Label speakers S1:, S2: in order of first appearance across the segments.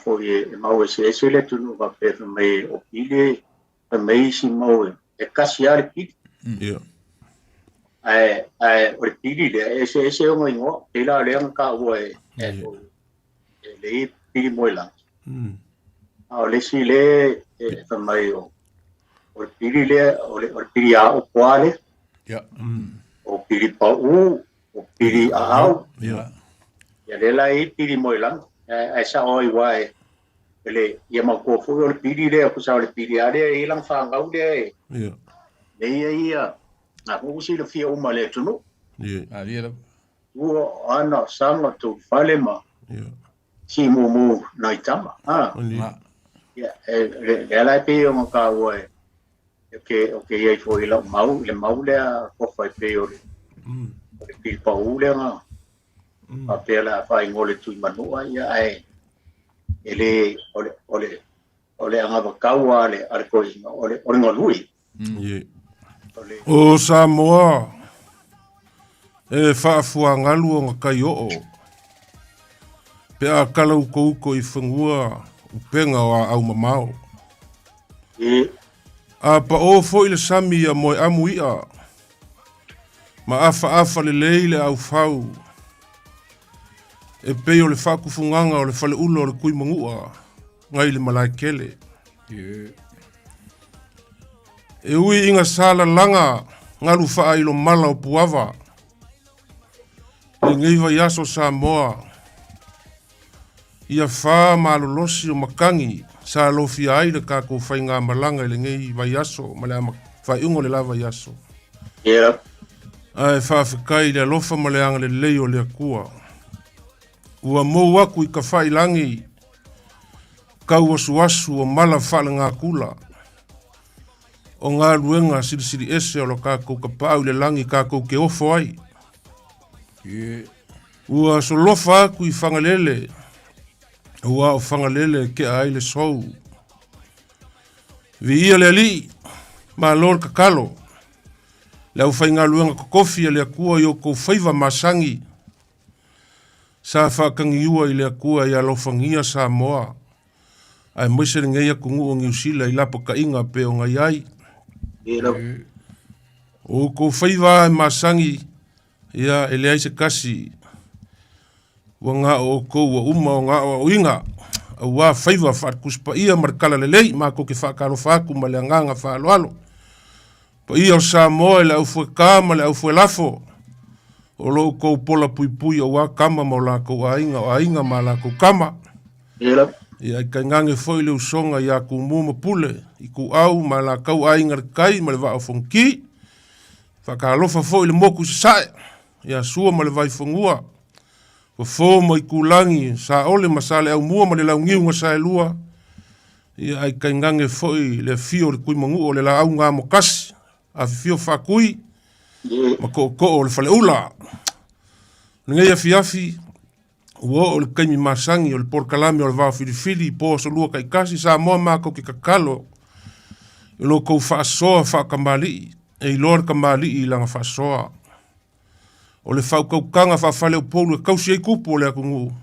S1: foi mau se le tunu va pe me o pile me si mau e kasi ale pili o pili le ese o ngo e la le ka o le pili moila o le si le mai o pili le o pili a o quale o pili pa o pili a au ya le la pili moila esa oi wai ele ia ma ko fu o pili le ko sa o pili ale i lang fa ngau le ia na ko si le fia o male tunu o ana sanga tu falema si mo nai tama ya le la pe o ka wai okay ia fo i la mau le ko fai pe o le pili pa u le nga apela fai ngole tu manua ia ele ole anga kaua le arko ole ngolui
S2: o Samoa e fa ngalu o kai o pe a kala uko I whangua upenga o au mamao a pa o fo ile sami a moe amu ia ma afa le leile au fau e peo le whakufunganga o le whale ulo o le kui mangua ngai le malaikele e ui inga sala langa ngalu wha ilo mala o puava le ngeiva yaso Samoa ia wha malolosi o makangi sa lofi ai le kako whainga malanga le ngeiva yaso ma le whaiungo le lava yaso ai whawhikai le alofa ma le anga le leo le akua ua mou aku I ka whailangi kau asu o mala whala ngā kula o ngā ruenga siri ese o lo kākou ka pāu le langi kākou ke ofo ai ua so lofa aku I whangalele ua o whangalele ke ai le sou vi ia le ali ma lor kakalo le au whainga ruenga kokofi le akua I o kou whaiva masangi sa whakangi ua I le akua I alofangia Samoa ai moise ngei a kungu o ngiusila I lapo ka inga pe o ngai ai o ko whaiva masangi ia ele ai se kasi wa ngā o kou wa uma o ngā o inga a wā whaiva whakuspa ia markala lelei ma ko ke whakaro whaku ma le anganga whaaloalo pa ia o Samoa le au fue kama le au fue lafo o lo ko pola pui o wa kama mo la ko ainga ma la ko kama ia ka ngange foi le usonga ia ku muma pule I ku au ma la kau ainga kai ma le va fonki fa ka lofa foi le moku sai ia sua ma le vai fongua fo mo I kulangi sa ole masale au mua ma le laungiu nga sa lua ia ai ka ngange foi le fio le kui mangu o le la au nga mo kasi a fio fa kui ma ko o le fale ula ngai afi o le kaimi masangi o le porkalame o le vao filifili po so lua kai kasi sa moa mako ki kakalo lo ko whaasoa whakamali e lor kamali I langa whaasoa o le whaukaukanga whawhale o polu e kausi e kupu o le akungu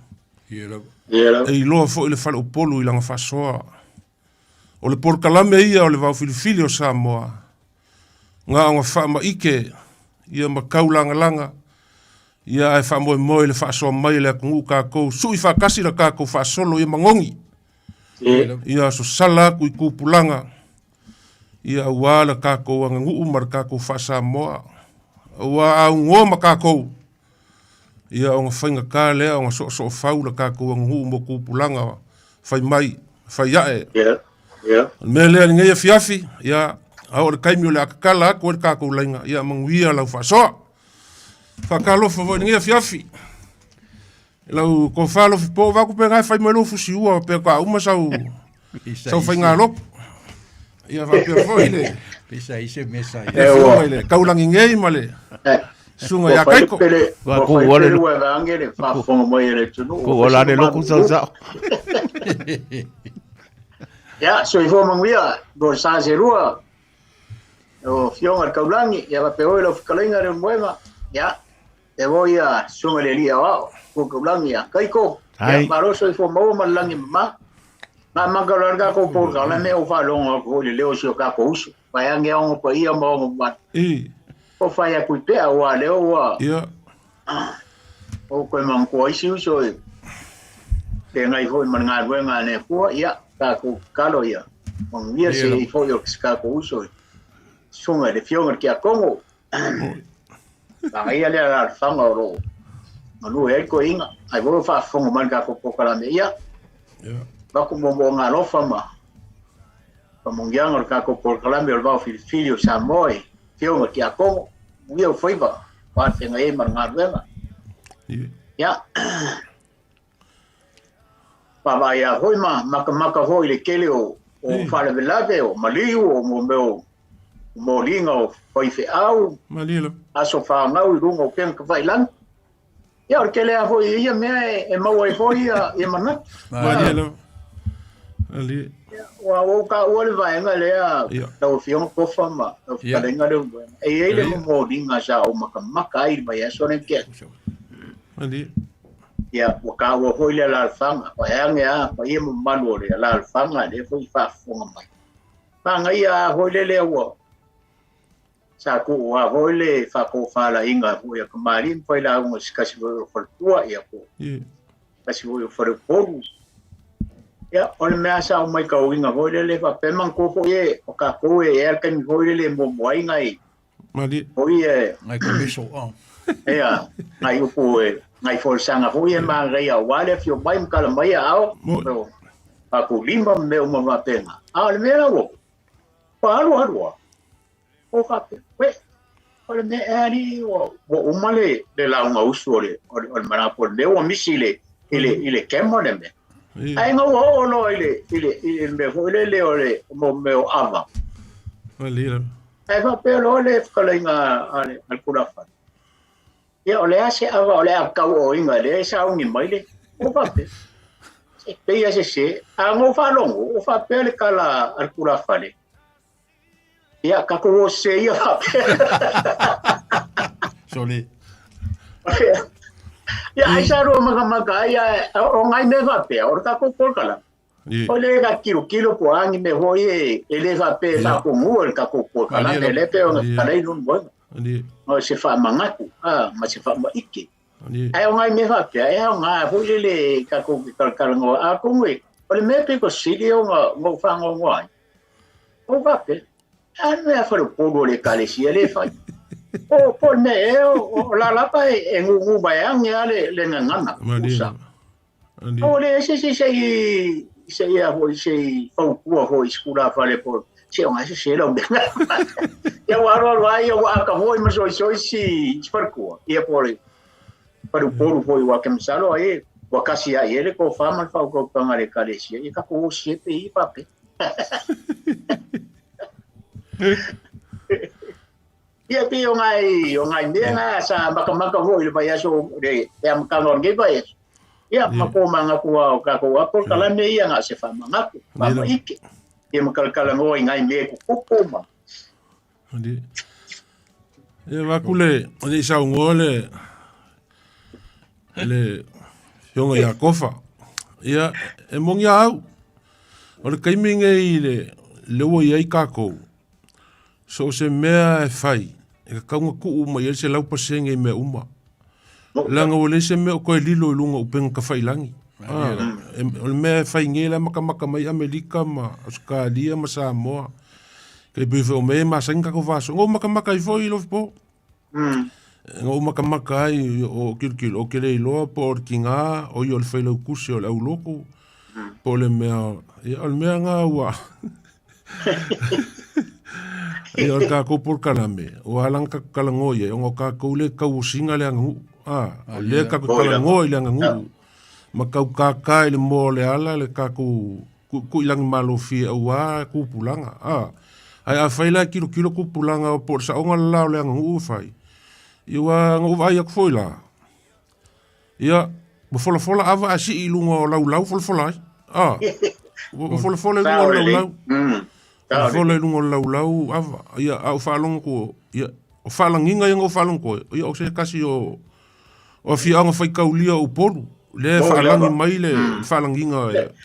S2: e loa fo I le whale o polu I langa whaasoa o le porkalame ia o le vao filifili o Samoa ngā anga whaama ike ia makaulanga langa ia ai fa moe le fa so mai le ku ka ko sui fa kasi la ka ko fa solo ia mangongi ia so sala ku pulanga ia wala ka ko ngu mar ka ko fa sa mo wa ngo ma ka ko ia on fainga ka le on so fa la ka ko ngu mo ku pulanga fai mai fai ya me le ngai fiafi ia au kai mi le akala ko ka ko lenga ia manguia la fa so Whakalo whawai ngia fiafi. Lau ko whalo po waku pe ngai whai melo fusi ua pe ka uma sau whai ngā lop. Ia whapea whoi le.
S3: Pisa ise mesa.
S2: Ia kaulangi ngei male. Sunga ya kaiko.
S1: Ko wale lu wa ngere fa fonga mai le tunu.
S3: Ko wala le loku sau sau.
S1: Ya so I forma ngua do sa zerua. O fionga kaulangi ya va pe oi lo kalinga re moema. Ya te voy a sunga le lia wa ko langi ya kai ko
S3: Ai.
S1: ya baro so fo mo malangi ma mangalo ka ko por ka la me o fa longo ko le leo so ka ko uso pa ya nge on ko ia mo ma o fa ya ku pe wa le wa
S2: ia
S1: o ko man ko isi uso e ngai ho man nga wenga ne ko ia ka ko kalo ia on via se fo yo ka ko uso sunga de fionga ki a kongo pa ia le al fanga ro no e ko inga ai vo fa fongo man ka ko kala me ia ba ko mo nga lo fama pa mo ngianga ka ko kala me va filho sa moi fionga ki a kongo via foi ba pa te ngai man nga wenga ya pa va ya hoi maka hoi le kele o fale velave o maliu o mo linga o foi fe au
S2: malilo
S1: aso fa ngau i runga o ken ka vai lan ia o kele a hoi ia me e mau ai hoi e mana
S2: malilo ali
S1: wa o ka o le vai nga le a tau fiong ko fama o ka le nga le e ele mo linga sa o maka ai vai aso ne ke
S2: ali
S1: ia o ka o hoi le la fanga pa yang ya pa ia mo manu le la fanga le foi fa fonga mai panga ia hoi le o sa ko wa hoi le fa ko fa la inga ho ia kamari foi la un skasi vo tua ia ko kasi vo for ko ia on me asa o mai ka inga hoi le fa pe man ko fo e o ka ko e kan hoi le mo moi ngai
S2: mali
S1: hoi e
S3: Ngai ko miso on.
S1: ia ngai ko e ngai fo sanga hoi e ma ngai a wale fio mai kala mai ao pa ko limba me o ma pena a le mera wo pa alo o fa we o le me ari o male de la un uso le o mara por de o misile ile kemo le me ai no o no ile me fo le o le mo me o ava
S2: malilo
S1: ai fa pero le kalinga al kurafa ia o le ase ava o le akau o inga le sa un mai le o fa pe pe ia se a ngo fa longo o fa pe le kala al kurafa le ia ka ko se ia
S3: Soli.
S1: ia ai sa ro maka ia o ngai me va pe o ka ko kala o le ka kilo po angi me hoi ele va pe fa ko mu el ka ko kala le pe o kala i nun bo o se fa mangaku ma se fa ma iki ai o ngai me va pe ai o ngai hoi le ka ko kala ngo a ko ngue o le me pe ko sili o ngo fa ngo ngoi o va pe anu e fare pogo le kalesia le fai o pone o la pa e ngu bayang ya le ngana usa o le se ya ho se fau ku ho skula fale por se o ngai se lo ya waro wa ya wa ka ho mo so si sparku ya por para o povo wa que msalo aí wa kasi ya ele ko fama fa ko pangare kalesia e ka ko se pe pape ia pi o ngai mea sa maka ho le vai aso de am kangor ge vai ia mako manga ku o ka ko por kala me ia nga se fa manga ku ma iki ia makal kala ngo ngai me ku ma
S2: ali e va kule oni sa ngole le yonga ya kofa ia e mongia au o le kaiminga i le wo ia i kako so se mea e fai e ka kaunga ku uma i se lau pasenge i mea uma langa o le se mea o koe lilo i lunga upenga ka fai langi o le mea e fai ngela maka mai Amerika ma Australia ma Samoa ke bife o mea ma sainga ko vaso ngo maka i foi lo po ngo maka ai o kirkil o kele i loa por kinga o i o le fai lau kusi o le au loko po le mea o le mea ngā ua e o ka ko por kalame o alang ka kalangoye o ka ko le ka usinga le ngu le ka kalangoye le ngu ma ka le mo le ala le ka ku ilang malofi wa ku pulanga ai a faila kilo ku pulanga por sa onga la le ngu fai i wa ngu vai ak foila ia bo fola ava asi ilungo lau fola bo fola lau Fole lungo lau ava ia au falong ko ia o falanginga yang o falong ko ia o se kasi o O fianga fai kaulia o polu. Le whaalangi mai le whaalanginga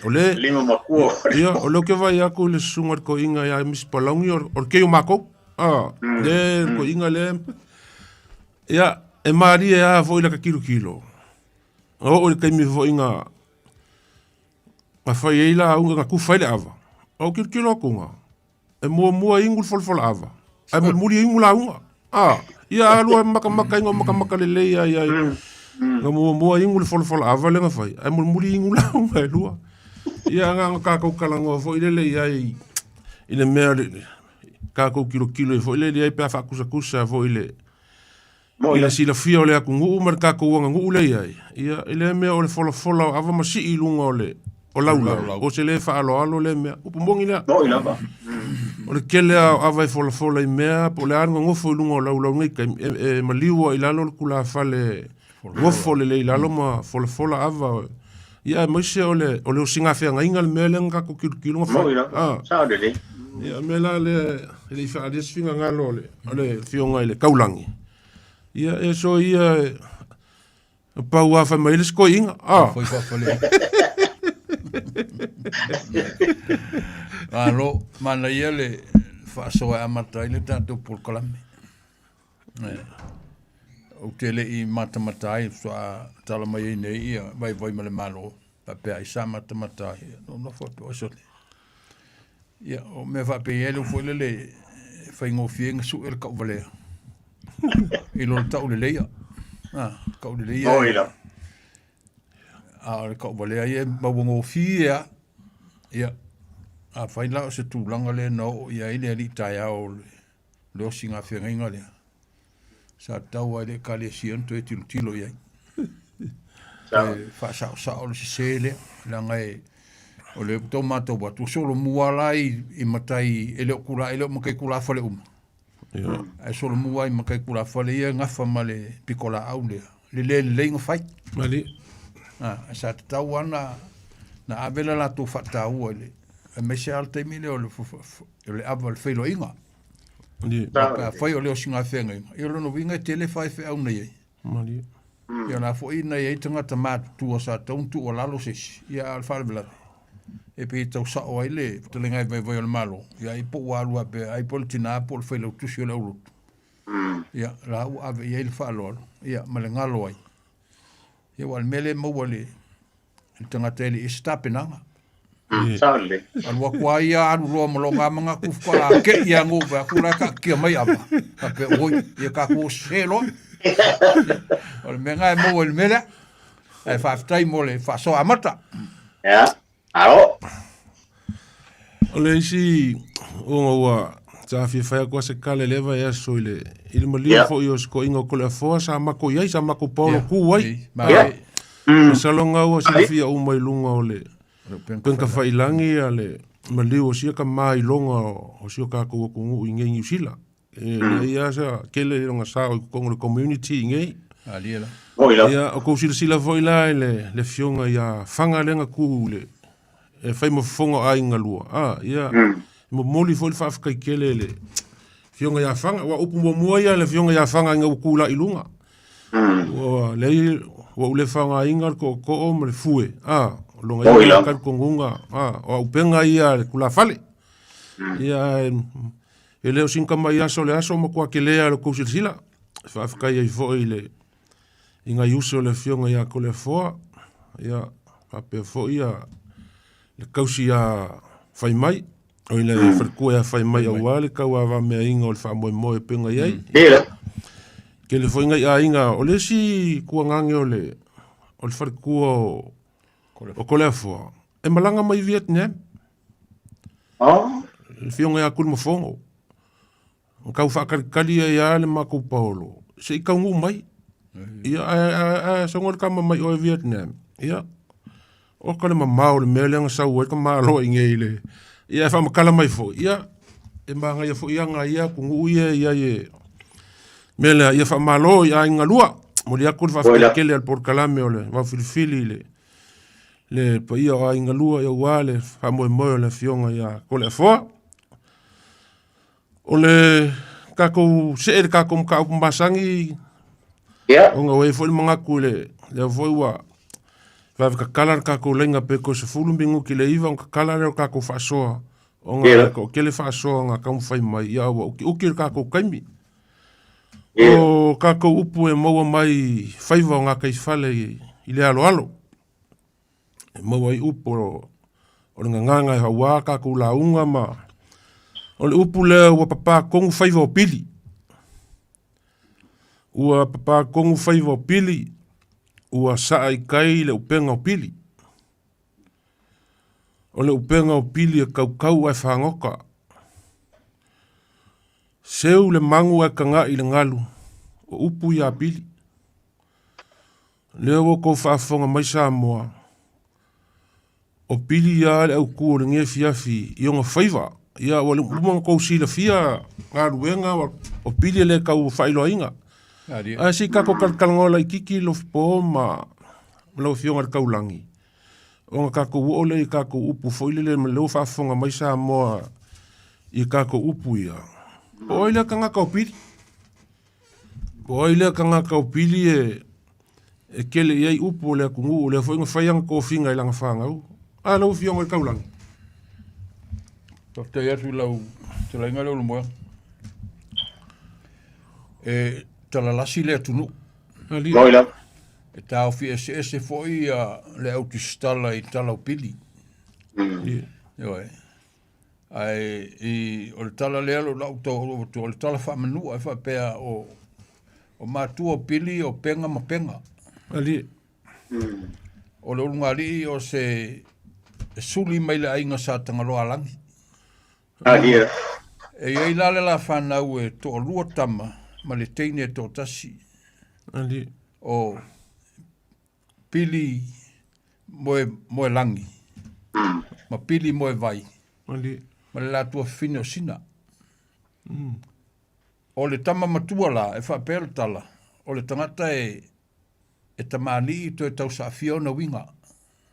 S2: o le.
S1: Lima makua.
S2: Ia, o leo ke vai ako le sunga ko inga ia mis palangi o keo mako. Le ko inga le. Ia, e maari e a vo ila ka kilo. O le kaimi vo inga. Ma fai eila unga ka kufa ele ava. O kilo ako nga. E mua ingul fol ava. Ai muri ingul la unga. Ia alua maka inga maka lele ia. Nga mua ingul fol ava le nga fai. Ai muri ingul la unga e lua. Ia nga kakau kalango fo ilele ia ile mea kakau kilo fo ilele ia pia kusa fo ile. Ila sila fia ole aku nguu mar kakau wanga nguu le ia. Ia ile mea ole fola ava masi ilunga ole. O laula, o se le alo le mea, upu mongi lea.
S1: No, ina ba.
S2: O le kele awai fola i mea, po le aranga ngofo i lunga o laula ngai, e maliua i lalo le kula fale, ngofo le ilalo ma fola ava. Ia, maise o le o singa fea ngainga le mea le ngako kilu nga
S1: No, ina ba. Sao de le.
S2: Ia, mea la le ifa ades finga ngalo le fionga i le kaulangi. Ia, e so ia, pau afa mai le sko inga.
S3: Foi fole. Alo, mana ia le whaasoa amatai le tātou pulkalame. O tele i matamatai, soa tala mai ei nei ia, vai ma le malo, pa pea i sa matamatai, no fo pe osole. Ia, o me fa pe ele fo le whaingo fienga su el kau valea. I lo tau le leia. Kau le leia.
S1: No, ina.
S3: Le kau valea ia mawongo fia ia a faila o se tūlanga le no ia ile ali tai au le singa whenga le sa tau ai le kale sianto e tilo ia fa sa o le se le langa e o le tomato watu solo muala i matai ele kula ele makai kula fale ai solo mua i makai kula fale ia ngafa male pikola au le ngofai
S2: Mali.
S3: Sa tau ana na avela la tu fata uole e me se alta mile o le aval felo inga ka foi o le singa fenga i lo no winga tele fai fe au nei
S2: Mali.
S3: ia na foi ina i tanga tamat tu sa tontu o lalo se ia al farvela e pe tau sa o ile telenga vai o malo ia i po walu pe ai politina pol felo tu sio le ulu ia la u ave ia il falo ia malengalo ai ia wal mele mo wale tanga tele istapinanga
S1: Sale.
S3: al wakwa ia alu lo molonga manga kufala ke ia nguva kula ka kia mai ava pe oi ia ka ko selo wal menga mo wal mele ai fa tai mole fa so amata
S1: Ya. Alo.
S2: Ole isi o tafi fai ko se kale leva ya so ile mali fo yo sko ingo ko le fo sa mako ia sa mako polo ku wai salonga o se fia o mai lunga ole pen ka fai langi ale mali o sia ka mai longa o sia ka ko ngu inge New Zealand ia sa kele longa sa ko le community inge
S3: aliela
S2: ia o ko sila foi la le fionga ia fanga lenga ku le e fai mo fonga ai ngalua ia mo moli foi fa ka kele le fionga ia fanga wa upu mo ia le fionga ia fanga nga kula ilunga o le fanga inga ko o me fue longa ia ka kongunga o upenga ia kula fale ia ele o sinka mai aso le aso mo kwa kelea le ko sila fa ka ia foi le inga yuso le fionga ia ko le foa ia pa fo ia le kausi ia fai mai o ile ferkua fai mai au ale ka wa me inga o fa mo penga ia ke le foi inga o le si ku ngange o le ferkua o ko le foa e malanga mai Vietnam le fionga ia kul mo fongo ka fa kali ia le mako paulo se ka ngu mai ia songol ka mai o Vietnam ia o ka le mamao le melenga sa o ka malo ingele ia fa makala mai fo ia e manga ia fo ia nga ia ku ngu ia mele ia fa malo ia ngalua mo dia ku fa kele al por kalame ole va filfili le pa ia ngalua ia wale fa mo le fionga ia ko le fo ole ka ko se ka ko masangi
S1: Yeah.
S2: O nga wei fo mga kule le foi wa va ka kala ka ko lenga pe ko se fulu bingu ki le iva ka kala le ka ko fa so o nga ko ke le fa so nga ka fai mai ya o ki ka ko kaimi o ka ko upu e mo mai fai va nga ka fale i le alo alo e mo ai upu o nga nga ha wa ka ko la unga ma o le upu le wa papa ko fai va pili ua papa kongu faiva o pili, ua saa i kai le upenga o pili. O le upenga o pili e kau ai whangoka. Seu le mangu e kanga i le ngalu, o upu i a pili. Leo ko whaafonga mai sa moa. O pili ia le au kua le nge fiafi i onga faiva. Ia o le umanga kou sila fia ngā ruenga o pili le kau whailo inga. Si kako kalkalngola i kiki lo po ma lo fionga kaulangi. O nga kako uole i kako upu foile le lo whaafonga mai sa moa i kako upu ia. O ile ka ngaka o pili. O ile ka ngaka o pili e kele iei upu le kungu le fo inga whaianga ko finga i langa whangau. A lo fionga kaulangi.
S3: Tofta ia tu lau te lainga leo lumoa. Tala lasi le atunu.
S1: Moila.
S3: E tau fi ese foi le autistala i tala o pili. Ioi. Ai i o le tala lea lo lau tau o le tala whamanua e whapea o mātua o pili o penga ma penga.
S2: Ali.
S3: O le ulungari o se suli mai le ainga sa tangaloa langi.
S1: Ali.
S3: E iei lale la whanau e to o lua tama. Ma le teine tō tasi.
S2: Ali.
S3: O pili moe langi. Ma pili moe vai.
S2: Ali.
S3: Ma le latua fine o sina. O le tama matua la, e whapel tala. O le tangata e tamani i to e tau sa fiona winga.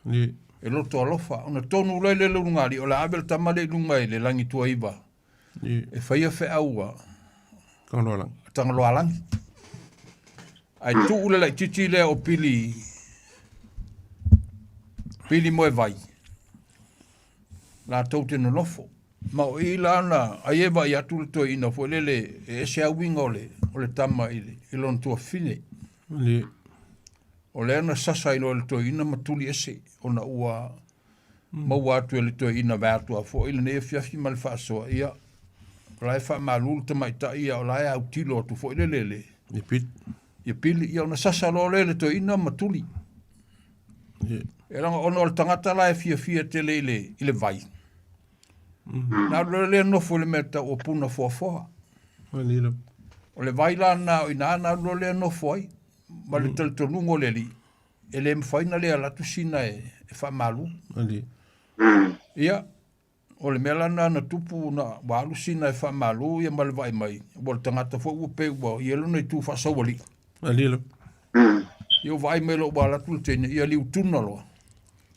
S2: Ali.
S3: E loto alofa. Ona tonu ulai le lungari. O le abel tama le lungai le langi tua iwa. E whaia whe aua.
S2: Kanoa lang.
S3: Tangaloa langi. Ai tu ule lai titi lea o pili moe vai. La tau tino nofo. Ma o i lana, ai ewa i atu le toi ina fo lele e se awinga o le tama i lon tua fine.
S2: Ali.
S3: O le ana sasa ilo le toi ina matuli ese. O na ua maua atu le toi ina vātua fo ila ne e fiafi ma le whaasoa ia. O lai wha malulu te maita ia o lai au tilo atu fo ile lele.
S2: Ia pit.
S3: Ia pili ia ona sasa lo lele to ina matuli. E ranga ono le tangata lai fia te lele ile vai. Nā lele nofo le meta o puna foa.
S2: Alila.
S3: O le vai la na o ina nā lele nofo ai. Ma le taltonungo leli. E le mwhaina le alatu sina e wha malu.
S2: Ali.
S3: Ia. O le mela na tupu na walu sina e wha malu ia male vai mai. O le tangata fo upe ua i elu nei tu wha sawali.
S2: Alila.
S3: Ia vai mai lo wala tu tene ia liu tuna loa.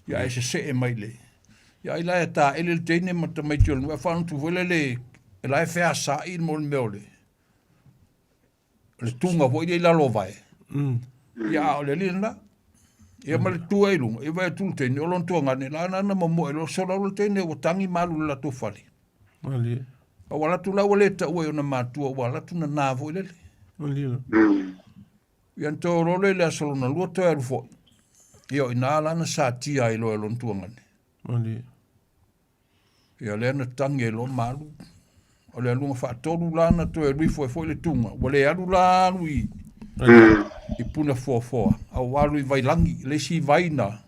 S3: Ia e se e mai le. Ia ila e ta ele tene ma ta mai tiol. Ia whanu tu vele le. E la e whea sa i mo le meo le. Le tunga fo i la lo vai. Ia o le lina. Ia ma le tua i lunga. Ia vai tu tene o lon tua ngane. La nana ma mo e lo sola lo tene o tangi malu la tu fali.
S2: Ali.
S3: Pa wala tu la wale ta ue o na matua wala tu na navo i lele.
S2: Alila.
S3: Ia nto role le asolo na lua toa rufo. Ia o ina lana sa tia i lo e lon tua ngane.
S2: Ali.
S3: Ia le ana tangi e lo malu. O le alunga wha tolu lana to e rifo e fo le tunga. Wale alu lalu i puna fua. Au walu i vailangi. Le si vaina.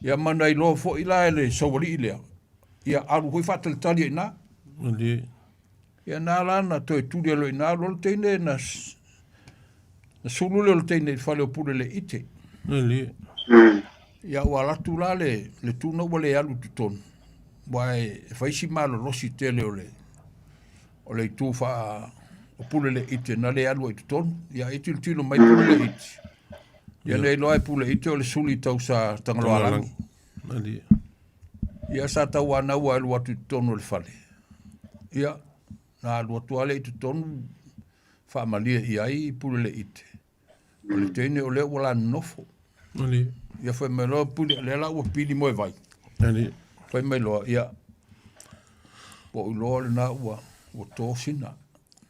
S3: Ia mana i lo fo i la ele sawari i lea. Ia alu hoi whatale tali e na. Ia nā lana to e tuli alo i nā lolo teine na sulule lo teine i whale o pule le ite. Ia ua latu la le tuna ua le alu tutonu. Wa e whaisi malo losi tele o le tu wha o pule le ite na le alu i tutonu. Ia iti tilo mai pule le ite. Ia le loa e pule ite o le suli tau sa tangaloa langi. Ia sa tau ana ua alu atu tutonu o le whale. Ia na alu atu ale i tutonu whaamalia i ai pule le ite. O le tene o leo wala nofo.
S2: Ali.
S3: Ia whai mai loa pule le la ua pili moe vai.
S2: Ali.
S3: Whai mai loa ia. Po u loa le na ua tō sina.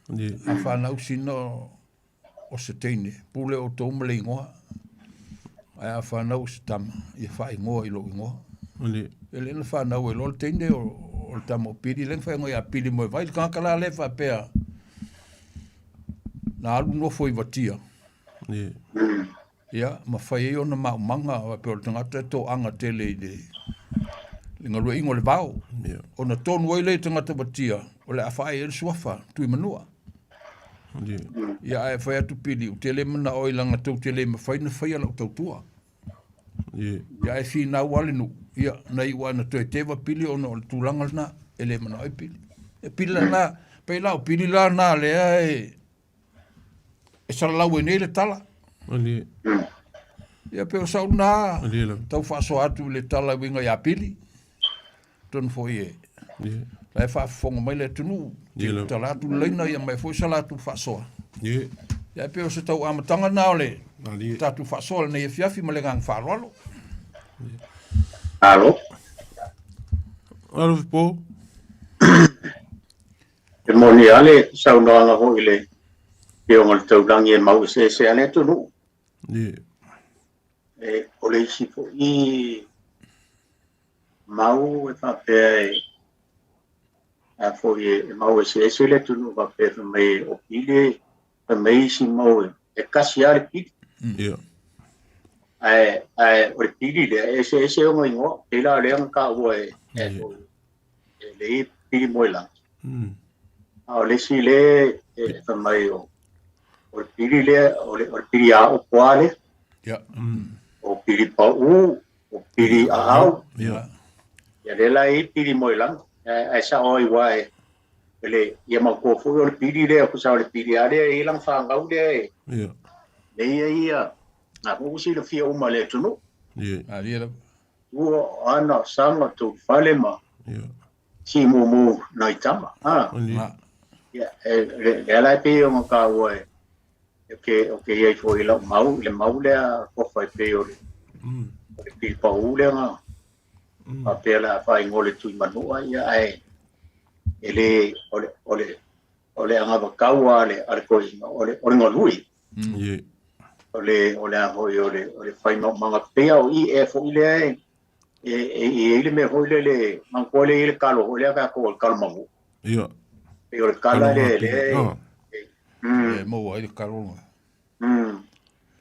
S2: Ali.
S3: A whanau sina o se teine. Pule o tō mele ingoa. Ai a whanau se tama. Ia whai ingoa i lo ingoa.
S2: Ali.
S3: E le na whanau e lo le teine o le tama o pili. Len whai ngoa pili moe vai. Kankala le wha pēa. Na alu nofo i watia.
S2: Ia.
S3: Ia, ma whai e ona maumanga o pe o le tangata tō anga tele i le ngalua ingo le vau.
S2: Ia.
S3: O na tonu ai le tangata watia. O le a whai e le suafa. Tui manua.
S2: Ia.
S3: Ia e whai atu pili. U tele mana o ilanga tau tele ma whai na whai ala o tau tua.
S2: Ia.
S3: Ia e whi nau wale nu. Ia, na iwa na toi tewa pili o na o le tūlanga na. E le mana oi pili. E pili la na. Pei lau pili la na lea e. E saralau e nei le tala.
S2: Ali.
S3: Ia pe o sau na.
S2: Ali la.
S3: Tau whaso atu le tala winga ia pili. Tonu fo ie.
S2: Ia.
S3: Lai whaafonga mai le tunu.
S2: Ia.
S3: Tala atu leina ia mai fo salatu whasoa.
S2: Ia.
S3: Ia pe o se tau amatanga na ole.
S2: Ali.
S3: Tatu whasoa nei e fiafi ma le gang whaarolo.
S1: Alo.
S2: Alo po.
S1: E moni ale sau noanga ho ile. Ke o ngal tau langi e mau se ale tunu.
S2: Ia.
S1: E o le isi po i mau e whapea a fo e mau e se le tunu whapea mai o pile mai si mau e kasi ale pili.
S2: Ia.
S1: O le pili le e o ngai ngo e la le ka o e le pili moi la. O le si le e mai o le pili le o le pili a o poale.
S3: Ia.
S1: O pili pa o pili a au.
S2: Ia.
S1: Ia le la e pili moi la. E sa o i wae. Ele ia ma ko fo o le pili le o sa o le pili a le i lang fa ngau le.
S2: Ia.
S1: Le ia. Na ko si le fia o ma le tunu.
S2: Ia.
S3: Ali la.
S1: O ana sanga tu fale ma.
S2: Ia.
S1: Si mo na itama. Ha.
S2: Ali.
S1: Ia le la pe o ka o e. Ok, ia fo i la mau le ko fai pe o le. Le pili pa o le nga. Pa pe la fa ngole tu manua ia ai. Ele ole anga ba kaua le arko ole ngolui.
S2: Ia.
S1: Ole ole fai manga pea o i e fo ile ele me ho le mangole ile kalo ole ka ko kalo mangu.
S2: Ia.
S1: E ole kala le
S3: mo ai kalo.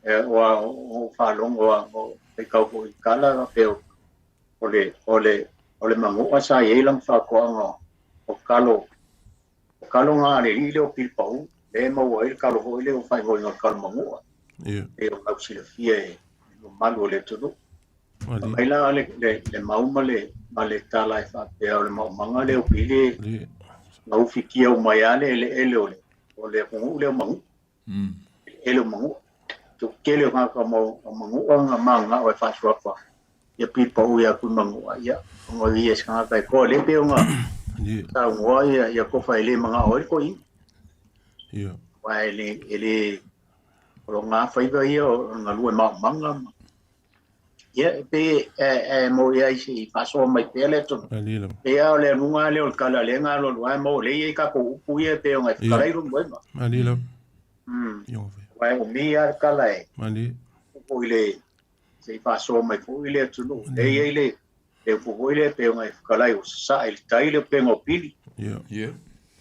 S1: E o fa longo o e ka ko kala pe ole mangu asa e lang fa ko o kalo nga le ile o pilpau le mo ai kalo ho ile o fai ho nga kalo mangu.
S2: Ia.
S1: E o au sila fia e no malu le tunu.
S2: Ali.
S1: Mai la le mauma le tala e whapea o le maumanga le o pili
S2: Ia.
S1: ngau whikia o mai ale ele o le mungu le o mangu. Ele o mangu. Tu kele o ngaka mangu o nga manga o e whaswapa. Ia pipa o ia ku mangu a ia. O ngā ia skanga kai ko le pe o nga.
S2: Ia.
S1: Ta ngua ia ko whai le manga o ko i.
S2: Ia.
S1: Wai ele o ngā whaiva ia o ngā lua maumanga. Ia pe mo ia isi paso mai pele tu.
S2: Ali la.
S1: Pe o le runga le o kala le nga lo wa mo le ia ka ko upu ia pe o ngai kalai ru mo.
S2: Ali la. Yo.
S1: Wa o mi ar kala e.
S2: Ali.
S1: O ile se paso mai fo ile tu no. Le ia ile e fo ile pe o ngai kalai o sa il tai le pe ngo pili.
S2: Ia.
S3: Ia.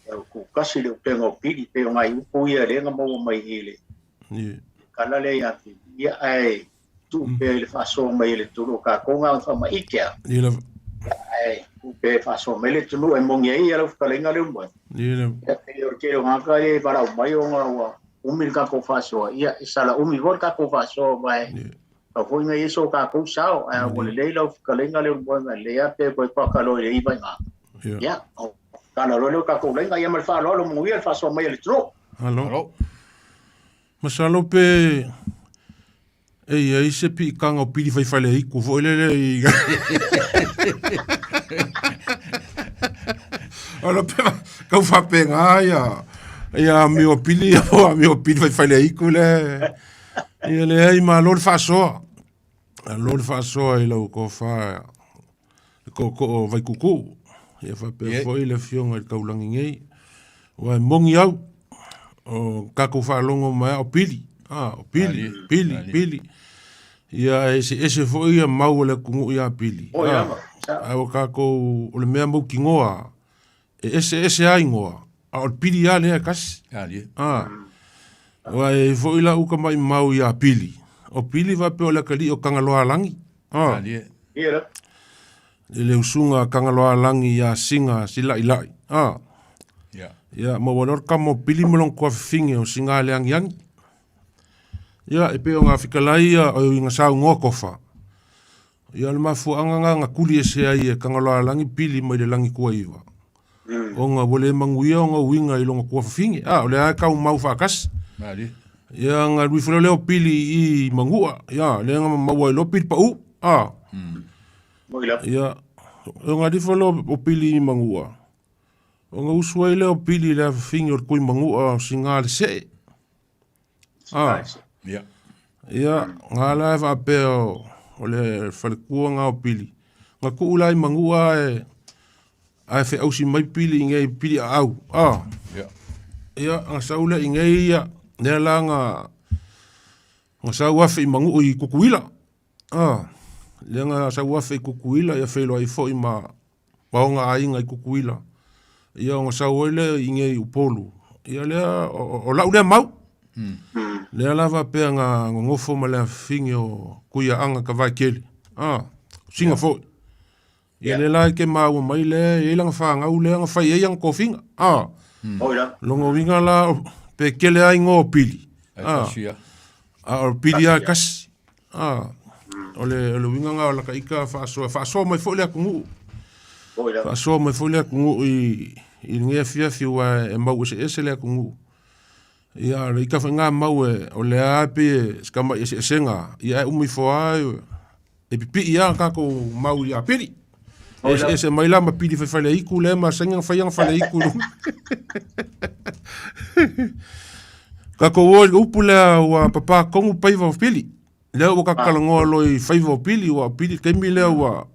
S1: O ku kasi le pe ngo pili pe o ngai upu ia le nga mo mai ile.
S2: Ia.
S1: Kala le ia ia ai tu pe le faso mai le tu ka ko nga fa mai kia.
S2: Ia la.
S1: Ai tu pe faso mai le tu e mongi ia lo ka lenga le mo.
S2: Ia la.
S1: E o ke o nga ka e para mai o nga wa umil ka ko faso ia sala umi gol ka ko faso mai. Ka ko nga iso ka ko sao ai o le lo ka lenga le mo le ia pe ko ka lo le iba nga. Ia ka lo ka ko lenga ia mal fa lo mo ia faso mai le tu.
S2: Halo. Masalo pe ei se pi kanga o pili fai fale i ku fo le Ala pe ka fa pe nga ya Ia me o pili fai le iku le. Ia le ai ma lor fasoa. Lor fasoa I lau ko fa ko vai kuku. Ia fa pe foi le fionga I kaulangi ngei. Wa mongi au. O kako fa longo mai o pili. O pili. Ia ese foi ia mau le kungu ia pili. Au kako o le mea mau ki ngoa. Ese ai ngoa. O pili ia lea kasi. Wa foi la uka mai mau ia pili. O pili va pe o le kali o kangaloa langi. Le usunga kangaloa langi ia singa sila ilai. Ia ma wanor kamo pili molong kua finge o singa le angiangi. Ia e pe o ngā whikalai o inga sau ngoa kofa. Ia le mafu anga ngā kuli ese ai e kangaloa langi pili mai le langi kua iwa. O ngā wale manguia o ngā winga I longa kua finge. O le ai kau mau whakas. Ia ngā ruifura leo pili I mangua. Ia le ngā maua I lo pili pa u. Ia o ngā rifura o pili I mangua. O ngā usua I leo pili le finge o kui mangua o singa le se. Ia ngā lai whape o le whalekua ngā o pili. Ngā kuulai mangua ai fe ausi mai pili I ngai pili a au. Ia ngā saule I ngai ia nea la ngā sau afe I mangu I kukuila. Le ngā sau afe I kukuila ia whelo ai fo I maonga a inga I kukuila. Ia ngā sau ele I ngai upolu. Ia lea o lau lea mau. Lea lava pea ngā ngofo ma lea fingi o kuia anga ka vai kele. Singa fo. Ia le lai ke mau mai le e langa whaangau le anga whai e ang kofinga. Longo winga la pe kele ai ngō pili. O pili a kasi. O le winga ngā o laka ika whaasoa mai fo lea kungu. Whaasoa mai fo lea kungu I ngea fiafi wa e mau ese lea kungu. Ia le ika whainga mau o le ape skama ese esenga. Ia umi fo ai e pipi ia kako mau ia pili. Ese mai la ma pili whai iku le ma senga whai iku. Kako o upu lea ua papa kongu paiva o pili. Lea ua kakalangoa loi whaiva o pili ua pili keimi lea ua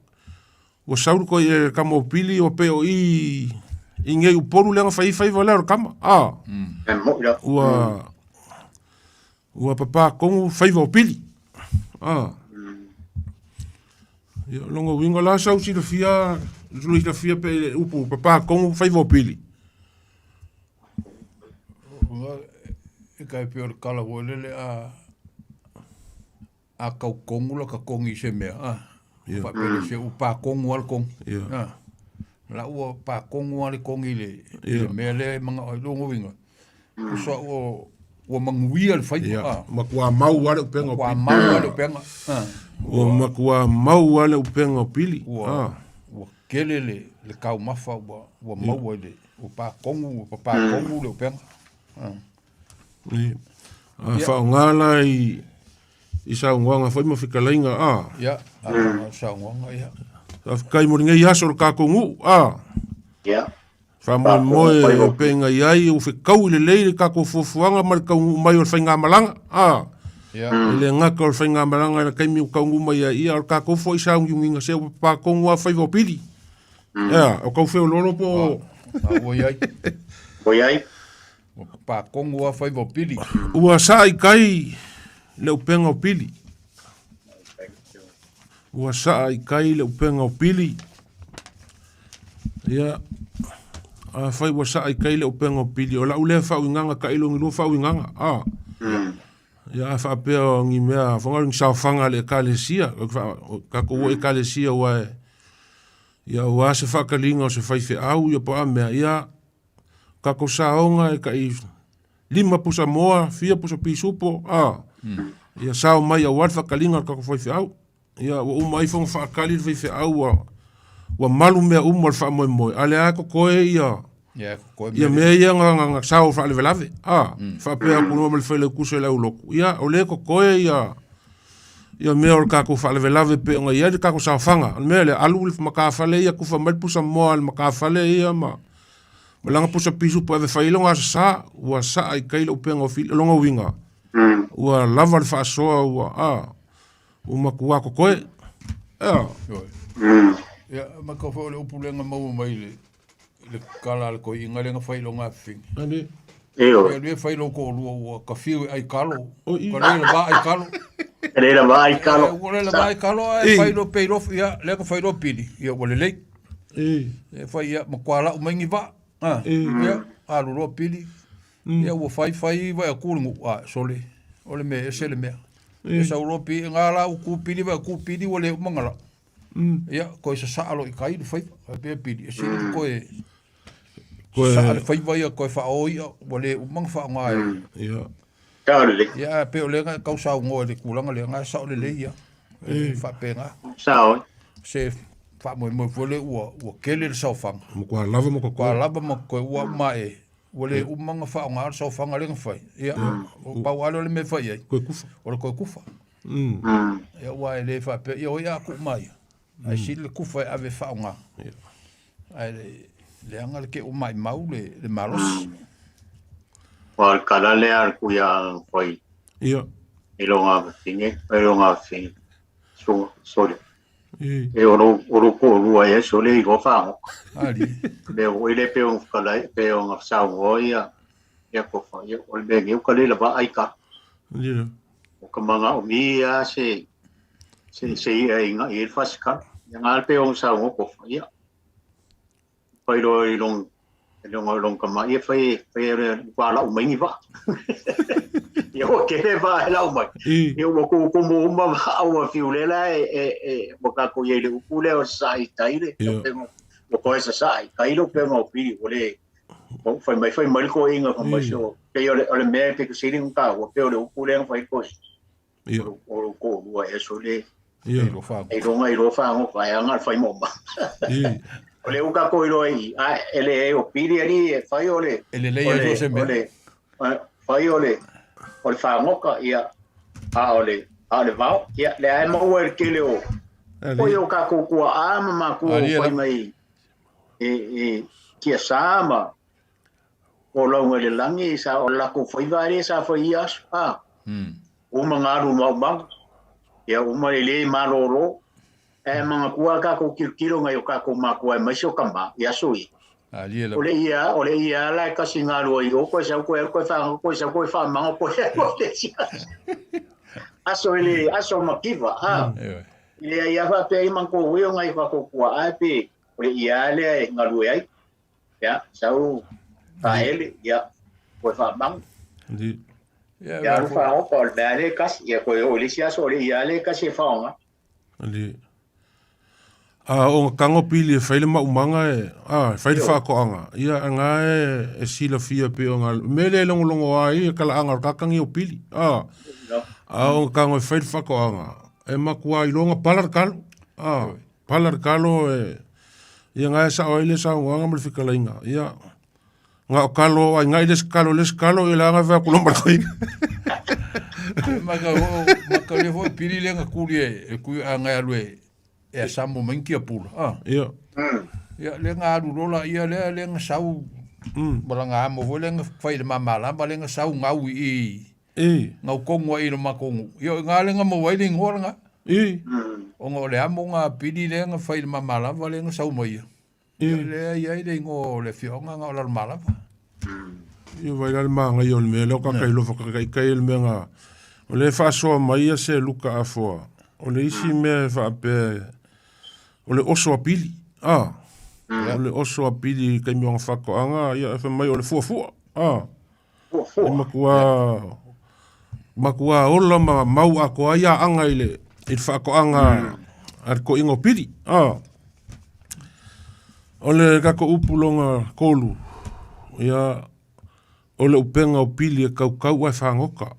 S2: sauru ko e kama o pili o pe o I ngei uporu lea whaiva lea o kama. Ua papa kongu whaiva o pili. Longo winga la sau si fia pe upu papa kongu whaiva o pili.
S3: E kai pio kala wolele a kau kongu la ka kongi se mea. Fa pele se upa kongu al kong. La ua pa kongu al kongi le mea le manga o longo winga. So o manguia le fai.
S2: Makua mau ale upenga o pili.
S3: Makua mau ale upenga.
S2: O makua mau ale upenga o pili.
S3: Ua kele le kau mafa ua mau ale upa kongu le upenga.
S2: Whaongala I saungwanga whai mawhikalainga
S3: Ia, saungwanga ia.
S2: Kai moringa I aso kakongu Whamoe moe o penga iai o whikau le leire kako fufuanga ma le kaungu mai o whainga malanga Le ngaka o whainga malanga na kaimi o kaungu mai ia o kako fo I saungunga se o pakongu a whaiva pili o kau wheo lolo po
S3: O iai Pa kongu a whaiva pili.
S2: Ua sai kai le upenga o pili. Ua sai kai le upenga o pili. Ia. A whai ua sai kai le upenga o pili. O la ule whau inganga ka ilongi lua whau inganga. Ia a whapea o ngi mea. Whangaring sauwhanga le kalesia. Kako ua e kalesia ua e. Ia ua se whakalinga o se whaife au. Ia po a mea. Ia. Kako saonga e kai 5 pusa moa, 4 pusa pisupo, ia sao mai a wad whakalinga kako whaife au. Ia umai whong whakali whaife au wa malu mea umal whamoe moe. Ale a ko koe ia. Ia mea ia nga sao whale velave. Whapea kunua mali whaile kusa lau loku. Ia ole ko koe ia. Ia mea ora kako whale velave pe nga ia de kako sao whanga. Mea le alu maka whale ia kufa mai pusa moa maka whale ia ma. Malanga pusa pisu po ave failonga sa ua sa ai kai lo penga o fili longa winga. Ua lava le whaasoa ua makua ko koe.
S3: Ia, maka whao le upulenga mau mai le kala le koe inga lenga failonga whing.
S2: Ane.
S3: Ia lue failo ko lua ua ka whiu ai kalo. Ka leila ba ai kalo.
S1: Reira ba ai kalo.
S3: Ua leila ba ai kalo ai failo peirof ia lenga failo pili. Ia wale lei. E fai ia makuala umengi ba. Ia aluro pili. Ia ua fai vai a kulingu. Sole. Ole me esele mea. E sa uropi ngala uku pili vai ku pili wale umangala. Ia koe sa saalo i kai fai. Pea pili. E sili koe. Sa ale fai vai koe fa oia wale umang fa ngai.
S2: Ia.
S1: Kaole.
S3: Ia pe ole nga kau sa ngo le kulanga le nga sa ole le ia. Fa penga.
S1: Sao.
S3: Se fa mo vole ua kele sa fanga.
S2: Mo kwa lava mo
S3: Kwa lava mo ko ua mai. Wale umanga fa nga sa fanga le fai. Ia. Pa wale le me fai ai.
S2: koe kufa.
S3: Ole koe kufa. Ia wa le fa pe ia ia ku mai. Ai si le kufa ave fa nga. Ai le anga ke o mai mau le malos.
S1: Wal kala le ar kuya fai.
S2: Ia.
S1: Ilonga finge. Sorry. E oro ko rua e sole i gofa.
S3: Ali.
S1: Le o ile pe on kala pe on sa ngoia. Ia ko fa ia o le ngi kala le ba ai ka.
S2: Ia.
S1: O kamanga o mia se ia inga i faska. Nga pe on sa ngo ko fa ia. Pai lo long kama ia fai wala o mai va. Ia ke va la o mai. Ia ko mo ma au fiulela e boka ko ye le upule o sai taile. O ko esa sai kailo pe mo pi ole. O fai mai ko inga ko mai so. Ke ole me pe ko siri un ka o pe ole upule fai ko.
S2: Ia.
S1: O ko o eso le.
S2: Ia.
S1: E ro fa ngo fai anga fai mo ba.
S2: Ia.
S1: Ole uka ko ilo ai ele o piri ali fai ole
S3: ele le se me
S1: fai ole fa ngoka ia ole va ia le ai mo wer kele o o ka ko ama ku fai mai kia sama o lo ngele langi sa o la ko fai vari sa fai as o mangaru mo bang ia o mai le maloro mga kua ka ko kilo ngai ka ko ma ko mai so kamba ya sui ole ia la ka singa lo i ko sa fa ma ko aso makiva ile ia fa pe man ko wi ngai fa ko kua ape ole ia le ngalu ai ya sau ka ele ya ko fa bang ya fa ko le kas ya ko ole sia so ole ia le ka se fa nga
S2: o kango pili e whaile maumanga whaile whaakoanga. Ia anga e sila fia pe o ngā mele longo ai e kala anga kakangi o pili. O kango e whaile whaakoanga. E makua i longa palar kalo. Palar kalo e ia ngā e sa oile sa uanga mele whikala inga. Ia ngā o kalo ai ngā i les kalo i la anga whea kulomba koi.
S3: Maka le hoi pili le ngā kuri e kui a ngai alue e samo mangia pula.
S2: Ia.
S3: Ia le ngā arurola ia le ngā sau wala ngā amo ho le ngā whaile mamala ma le ngā sau ngau i ngau kongo i no makongo. Ia ngā le ngā mawaile ngoranga. O ngā le amo ngā pili le ngā whaile mamala ma le ngā sau maia. Ia le ia le ngō le fionga ngā olar malava.
S2: Ia waila le maa ngai o le mea leo kakai lofa kakai le mea ngā. O le whaasoa maia se luka a foa. O le isi mea whaape o le oso a pili. O le oso a pili kai mionga whakoanga. Ia e mai o le fuafua. E makua ola mau a koa ia anga i le whakoanga ar ko ingo pili. O le kako upulonga kolu. Ia o le upenga o pili e kau ai whangoka.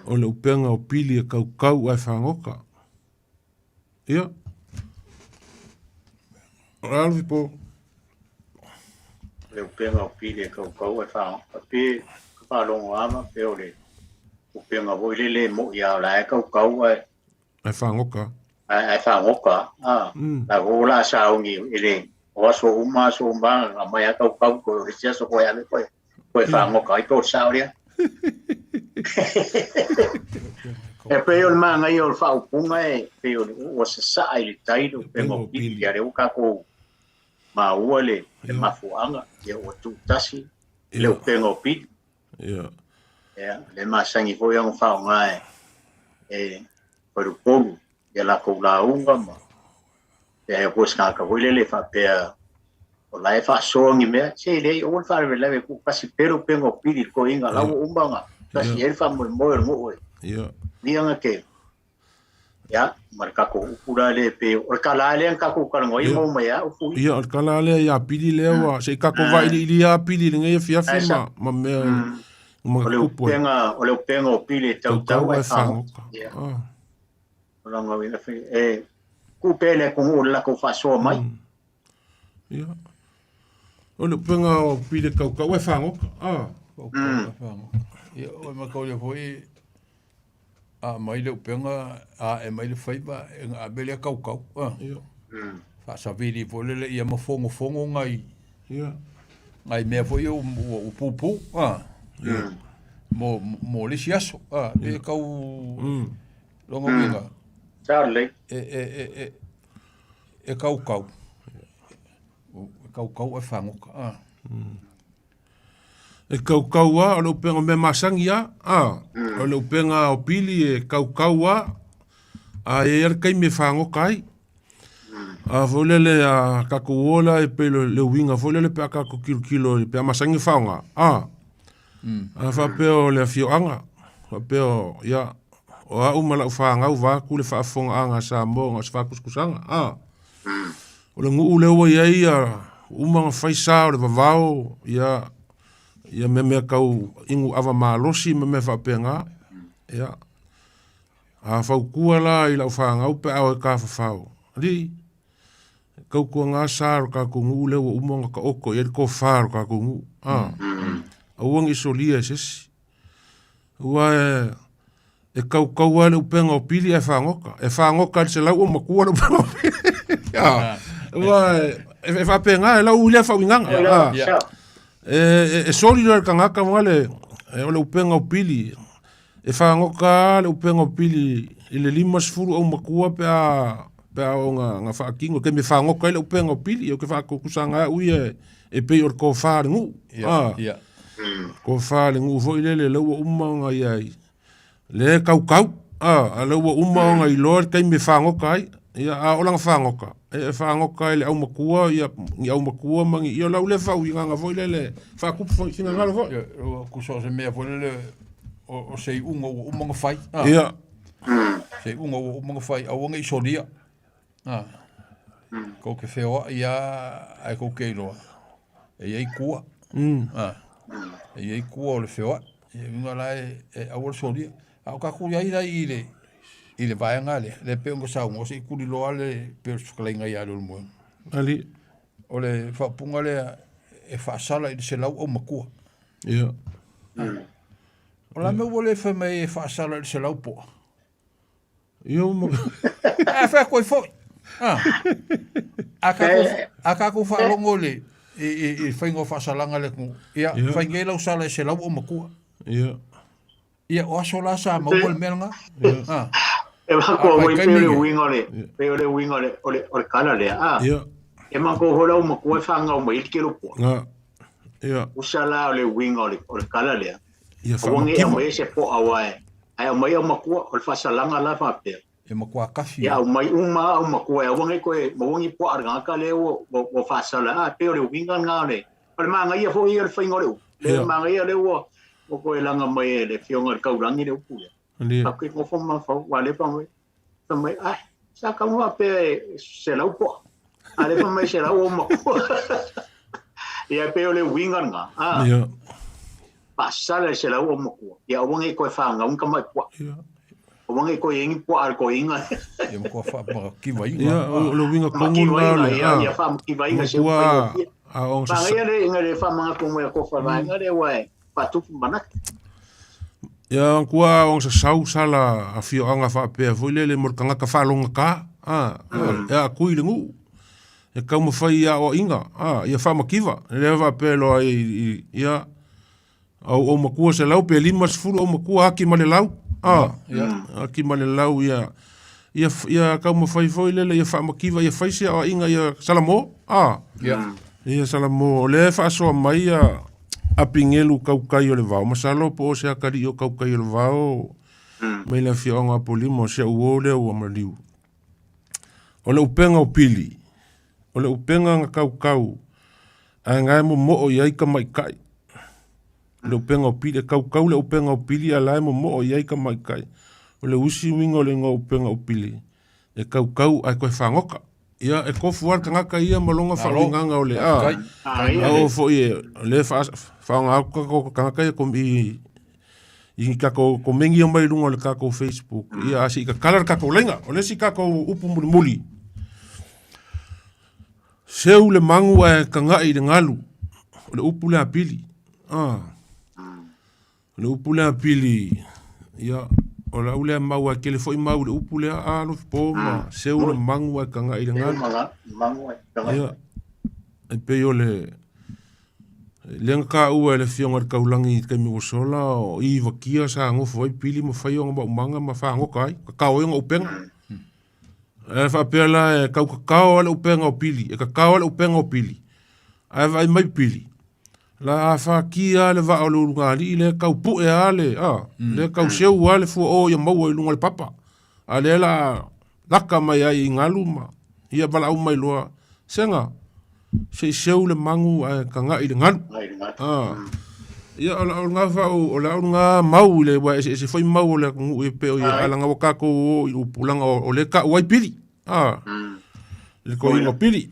S2: O le upenga o pili e kau ai whangoka. Ia. Ralvi po.
S1: Le upenga o pili e kau ai whangoka. Pe kapalongo ama pe o le upenga o le mo ia la e kau ai
S2: whangoka.
S1: Ai whangoka. La gola saungi ele o so nga mai kau ko sia so ko ya le ko fa ngo kai to sao dia e pe o ma ngai o fa punga e pe o se sai tai do pe mo pili ya o ka ko ma uole e mafuanga e o tu tasi le o pe ngo pi ya le ma sangi foi ang fa ngai e por pogo e la ko la unga ma e ko ska ka le fa pe o la fa so ngi me se le o fa le ku kasi pero pe ngo pi ko inga la umbanga kasi e fa mo mo ni anga ke ya marka ko pura le pe o kala le ka ko ka ngoi mo ya o fu
S2: ya kala le ya pili le wa se ka ko vai li ya pili ngai fia fema ma me
S1: o le penga o pili tau e fa ya o la ngoi na fe e ku pele ko o la ko fa so mai
S2: ya o le penga o pili ka e fa ngo
S3: ya o ma ko le foi mai le penga e mai le faiba a bele kau fa sa vidi vole le ia fongo ngai ngai me foi o pupu mo le siaso le kau longo vinga
S1: Charlie
S3: e kau e fango
S2: e kaukaua o le upenga me masangi o le upenga o pili e kaukaua a e kai me whango kai a volele a kakuola e pe le winga volele pe a kako kilo e pe a masangi whaonga a whapeo le fioanga whapeo ia o a umala whaanga u waku le whaafonga anga sa mo ngas whakuskusanga o le ngu ule ua iai a umanga whaisa o le vavao ia me kau ingu awa malosi me whapenga ia a whaukua la i lau whaangau pe au e ka whawhau ri kau kua ngā sāro ka kungu lewa umonga ka oko i ko whāro ka kungu a uang iso lia sesi ua e kau ale upenga o pili e whaangoka se lau o makua le upenga o pili ua e whapenga e lau ulia whawinganga e soli le kangaka ngale e ole upenga o pili e whaangoka le upenga o pili i le limas furu au makua pe a o nga whaakingo ke me whaangoka le upenga o pili o ke whaakukusanga ui e pei or ko whaare ngu ko whaare ngu foi le laua umanga iai le kau a laua umanga i loa ke me whaangoka ia a olanga whaangoka e whaangoka le au makua i au makua mangi i o lau le whau i nganga foi le whaakupu foi singa ngalo foi
S3: kuso se mea foi le o sei unga o umanga whai
S2: ia
S3: sei unga o umanga whai au anga i soria ko ke wheoa ia ai ko ke iloa e iei kua e iei kua o le wheoa e unga lai e au le soria au kaku iai rai i le vaenga le peonga saunga o se i kuri loa le peo sukalenga i alo le moe
S2: ali
S3: o le whapunga le e whaasala i se lau au makua
S2: ia
S3: o la me wole whamei e whaasala i se lau poa
S2: ia
S3: e wha koe foi a kako whaalongo le i whaingo whaasalanga le ku ia whainge lau sala i se lau au makua ia o aso la sa maua le melanga
S1: e ma ko mo pe le winga le o kala le e ma ko hola o ko fanga o mai ke lo po usala le winga o kala le o ngi e mai se po awai ai mai o ko o fasalanga la fa pe
S3: e ma ko kafi
S1: ya mai uma o ko e o ngi ko e mo ngi po arga ka le o fasala pe le winga nga le o ma nga ia fo ia finga le ma nga ia le o ko e langa mai le fionga ka urangi le pu Aku ko forma fo wale pa mai. Também sa ka mo pe se la po. Ale pa mai se la o mo. Ia pe le winga nga.
S2: ia
S1: Pasala se la o mo. Ia o ngi ko fa nga un ka mai po. O ngi ko ingi po ar ko inga.
S3: e ma ko fa ma ki vai
S2: ia o lo winga kongu la
S1: ia fa ki vai nga se po.
S2: a o
S1: Fa ia le fa ma ko mo ko fa vai nga le wai. Patu manak.
S2: ia kua o sa sau sala a fio anga fa pe foi le morkanga ka falonga ka ia kui le ngu e kau mawhai ia o inga, ia whamakiwa, lea wa pelo ia, au makua se lau, pe 5 au makua haki male lau, haki male lau ia kau mawhai foi lele, ia whamakiwa, ia whaisia o inga, ia salamo, ia salamo, lea whaasoa mai a pingelu kaukai o le vau, masalo po o se akari o kaukai o le vau, mai le fionga polimo, se uo lea ua maliu. O le upenga o pili, o le upenga nga kau, a ngai mo o iai ka maikai. Le upenga o pili, kau le upenga o pili, a lai mo o iai ka maikai. O le usi winga o le ngā upenga o pili. E kau ai koe whangoka. Ia, e kofu ar kangaka ia malonga whaunganga o le au fo ie, le whaunga au kangaka ia komi i kako mengi o mai runga o le kako Facebook. Ia, asi i ka kalar kako lenga, o le si kako upu muli. Seu le mangu e kangai le ngalu, o le upu le apili. Le upu le apili, ia, o la ule mau a kele foi mau le upu le alo po ma, seu le mangu e kangai le ngalu. Ia, e pe o le ngaka ua le fionga le kaulangi kai mi wasola, o i wakia sa ngofo ai pili ma whai o ngā umanga ma whangoka ai, kakao e ngā upenga. E whapela e kau kakao ale upenga o pili, e kakao ale upenga o pili. Ai vai mai pili. La whakia le wa o le urungari, le kau pu e ale, le kau seu ale fua o ia maua i lunga le papa. A le la laka mai ai i ngalu ma, ia bala au mai loa. Senga, se seu le mangu ka ngai le ngalu. Ia o ngā whau, o la ngā mau le wa e se foi mau le ngu e peo ia alanga wakako o i upulanga o le ka uai pili. Le ko ingo pili.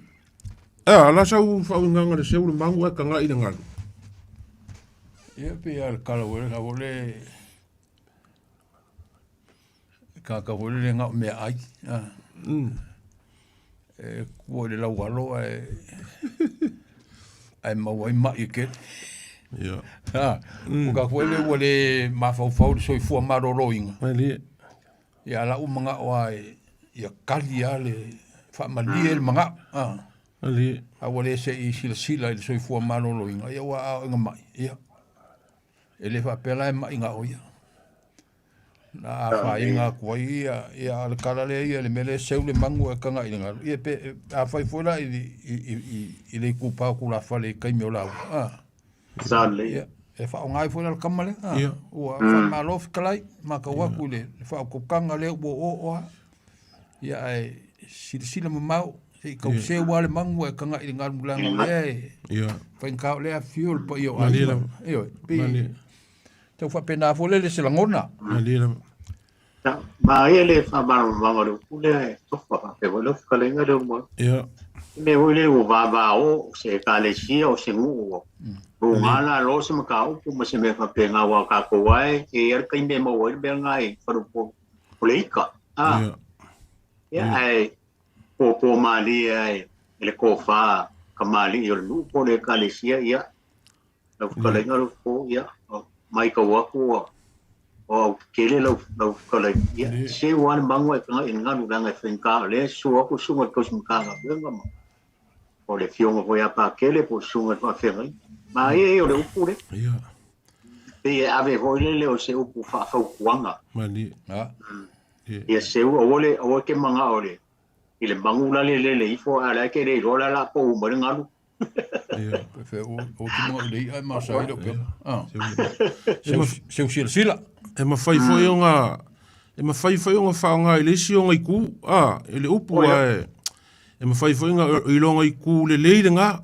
S2: La sau whau nganga le seu le mangu e ka ngai le ngalu.
S3: Ia pe al kala wele ka wole ka wole le ngā mea ai. E kua le lau alo ai mau ai mai ke.
S2: Ia.
S3: O ka wele wole mawhau le soifua maroro inga. Ia la umanga o ai ia kali ale whamali el manga. A wole se i sila le soifua maroro inga. Ia wa au inga mai. Ia. Ele whapela e mai inga o ia. Na wha inga kua ia le karale ia le mele seu le mangu e kanga i ngaru. Ia pe a whai fora i le kupau kula whale kaimi o lau.
S1: Zale.
S3: E wha o ngai fora le kamale. Ua wha malofi kalai ma ka waku le wha o kokanga le ua o. Ia e sila mamau. Se kau seu wale mangu e kanga i ngaru mulanga le. Whain kau le a fiol pa i o alima. Io, pe tau whapena fole le se langona.
S1: Ma ia le whamara mangaro, ule tofa, pe wale whakalenga reo mo. Me ule o vava o, se kalesia o se ngu o. O ngana lo se maka upu, ma se me whapenga wa kako wai, e ar kai me mawai me ngai, wharupo, ole ika. Ia ai, po mali ai, ele kofa, ka mali i o le lupo le kalesia, ia. La whakalenga reo po, ia. Mai ka waku o kele lau kala ia se wan mango e nga inga langa fenka le so aku sunga ko smka ga benga ma o le fionga ko ya pa kele po sunga pa fenga ma e o le upure ia e ave hoile o se upu fa kuanga
S2: mali
S1: ia se o ke manga ole ile mangula le ifo ala ke le rola la po mo ngalu
S3: Ia, pe o timo le ai ma sa ilo pe. Se sila.
S2: E ma fai foi nga whaonga i lesi o ngai ku. Ele upu e ma fai foi nga i longa i ku le leile nga.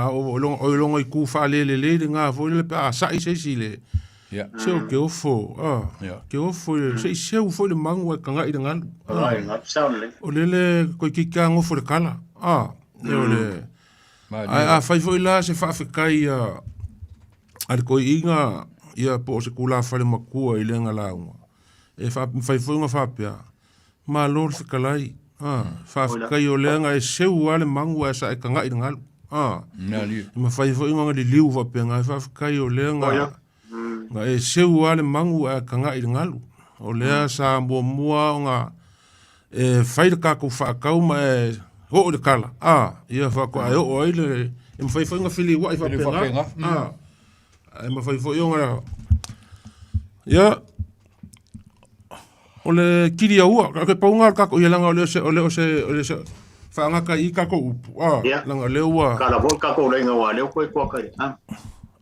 S2: O longa i ku wha le leile nga. Foi le pe a sa i se si le. Seo ke ofo. Ke ofo se i seu foi le mangu e kanga i le ngalu. O lele koi kika ngofo le kala. Ole a fai foi la se fa kai al ko inga ia po se kula fa le makua i lenga launga e fa fai foi nga fa pia ma lor se kalai fa kai o lenga e seu ale mangu sa e kanga i ngal ma fai foi nga le liu fa pia nga fa kai o lenga nga e seu ale mangu e kanga i ngal o lea sa mo mua nga e fai ka ko fa ka ma o le kala ia fa ko ai o ile e mfai foi nga fili wa i fa penga e mfai foi nga ia ole kiri ua ka paunga ka ko yelanga ole se fa nga ka i ka ko upu langa le ua
S1: kala vol ka ko lenga wa le ko kai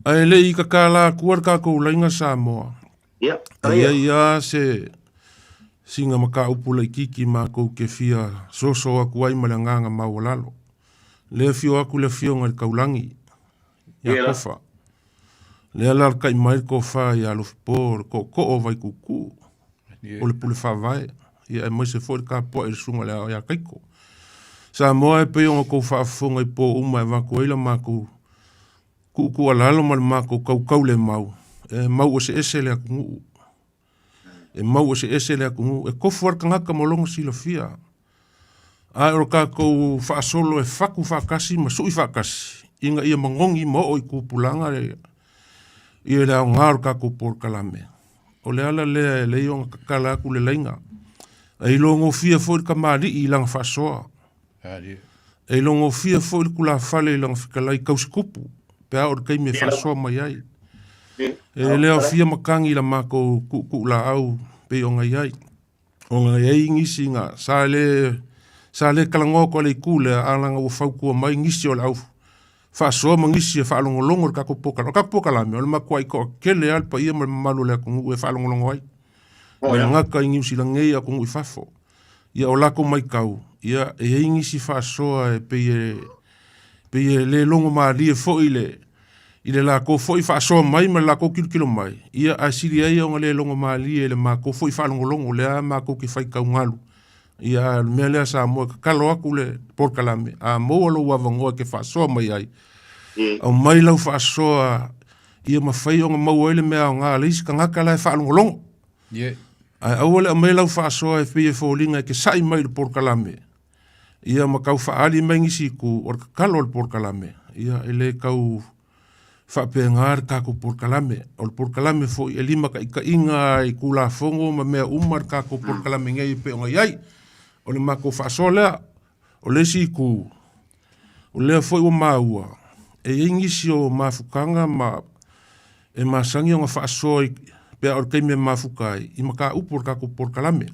S2: ai le i ka kala kuar ka ko lenga Samoa ia se singa maka upu le kiki ma ko ke fia soso aku ai malanga mawalalo le fio aku le fio ngal kaulangi ia kofa le ala kai mai ko fa ia lo por ko o vai kuku o le pule fa vai ia mo se for ka po e sunga le ia kaiko sa mo e pe on ko fa fonga po uma va ko ila ma ku ala lo mal ma ko kau le mau mau o se ese le aku e mau se ese le aku e ko for kanga ka molongo silofia a ro ka ko fa solo e faku fa kasi ma sui fa kasi inga ia mangongi mo o ku pulanga ia le ngar ka ko por kalame o le ala le yon kala ku le lenga ai longo fia for ka mali i lang fa so ai longo fia for ku la fale lang kala i kauskupu pe a or kai me fa so mai ai le fia makangi la mako ku la au pe o ngai ai ngisi nga sale kalango ko le kule alanga o fau ku mai ngisi o la au fa so mangisi fa longo ka poka la me o ma kwai ko kele al pa ia malu le ku e fa longo ai nga ka ngisi la ngai ku i fafo ia o la ko mai kau ia e ngisi fa so e pe le longo ma li fo ile la ko foi fa so mai ma la ko kilo mai ia asiri ai o le longo mali le ma ko foi fa longo le ma ko ki fai ka ngalu ia me le sa mo kalo aku le por kalame a mo lo wa vango ke fa so mai ai o mai lo fa so ia ma fai o mo ele me nga le ska nga kala fa longo ai o le mai lo fa so e fi fo linga ke sai mai por kalame ia ma ka fa ali mai ngisi ku or kalo por kalame ia ele kau fa pengar ka ko por kalame foi e lima ka inga i kula fongo ma me umar ka ko por kalame ngai pe ngai o le mako fa sola o le si ku o le foi o maua e ingisi o mafukanga ma e masangi o fa soi pe o ke me mafukai i maka upor ka ko por kalame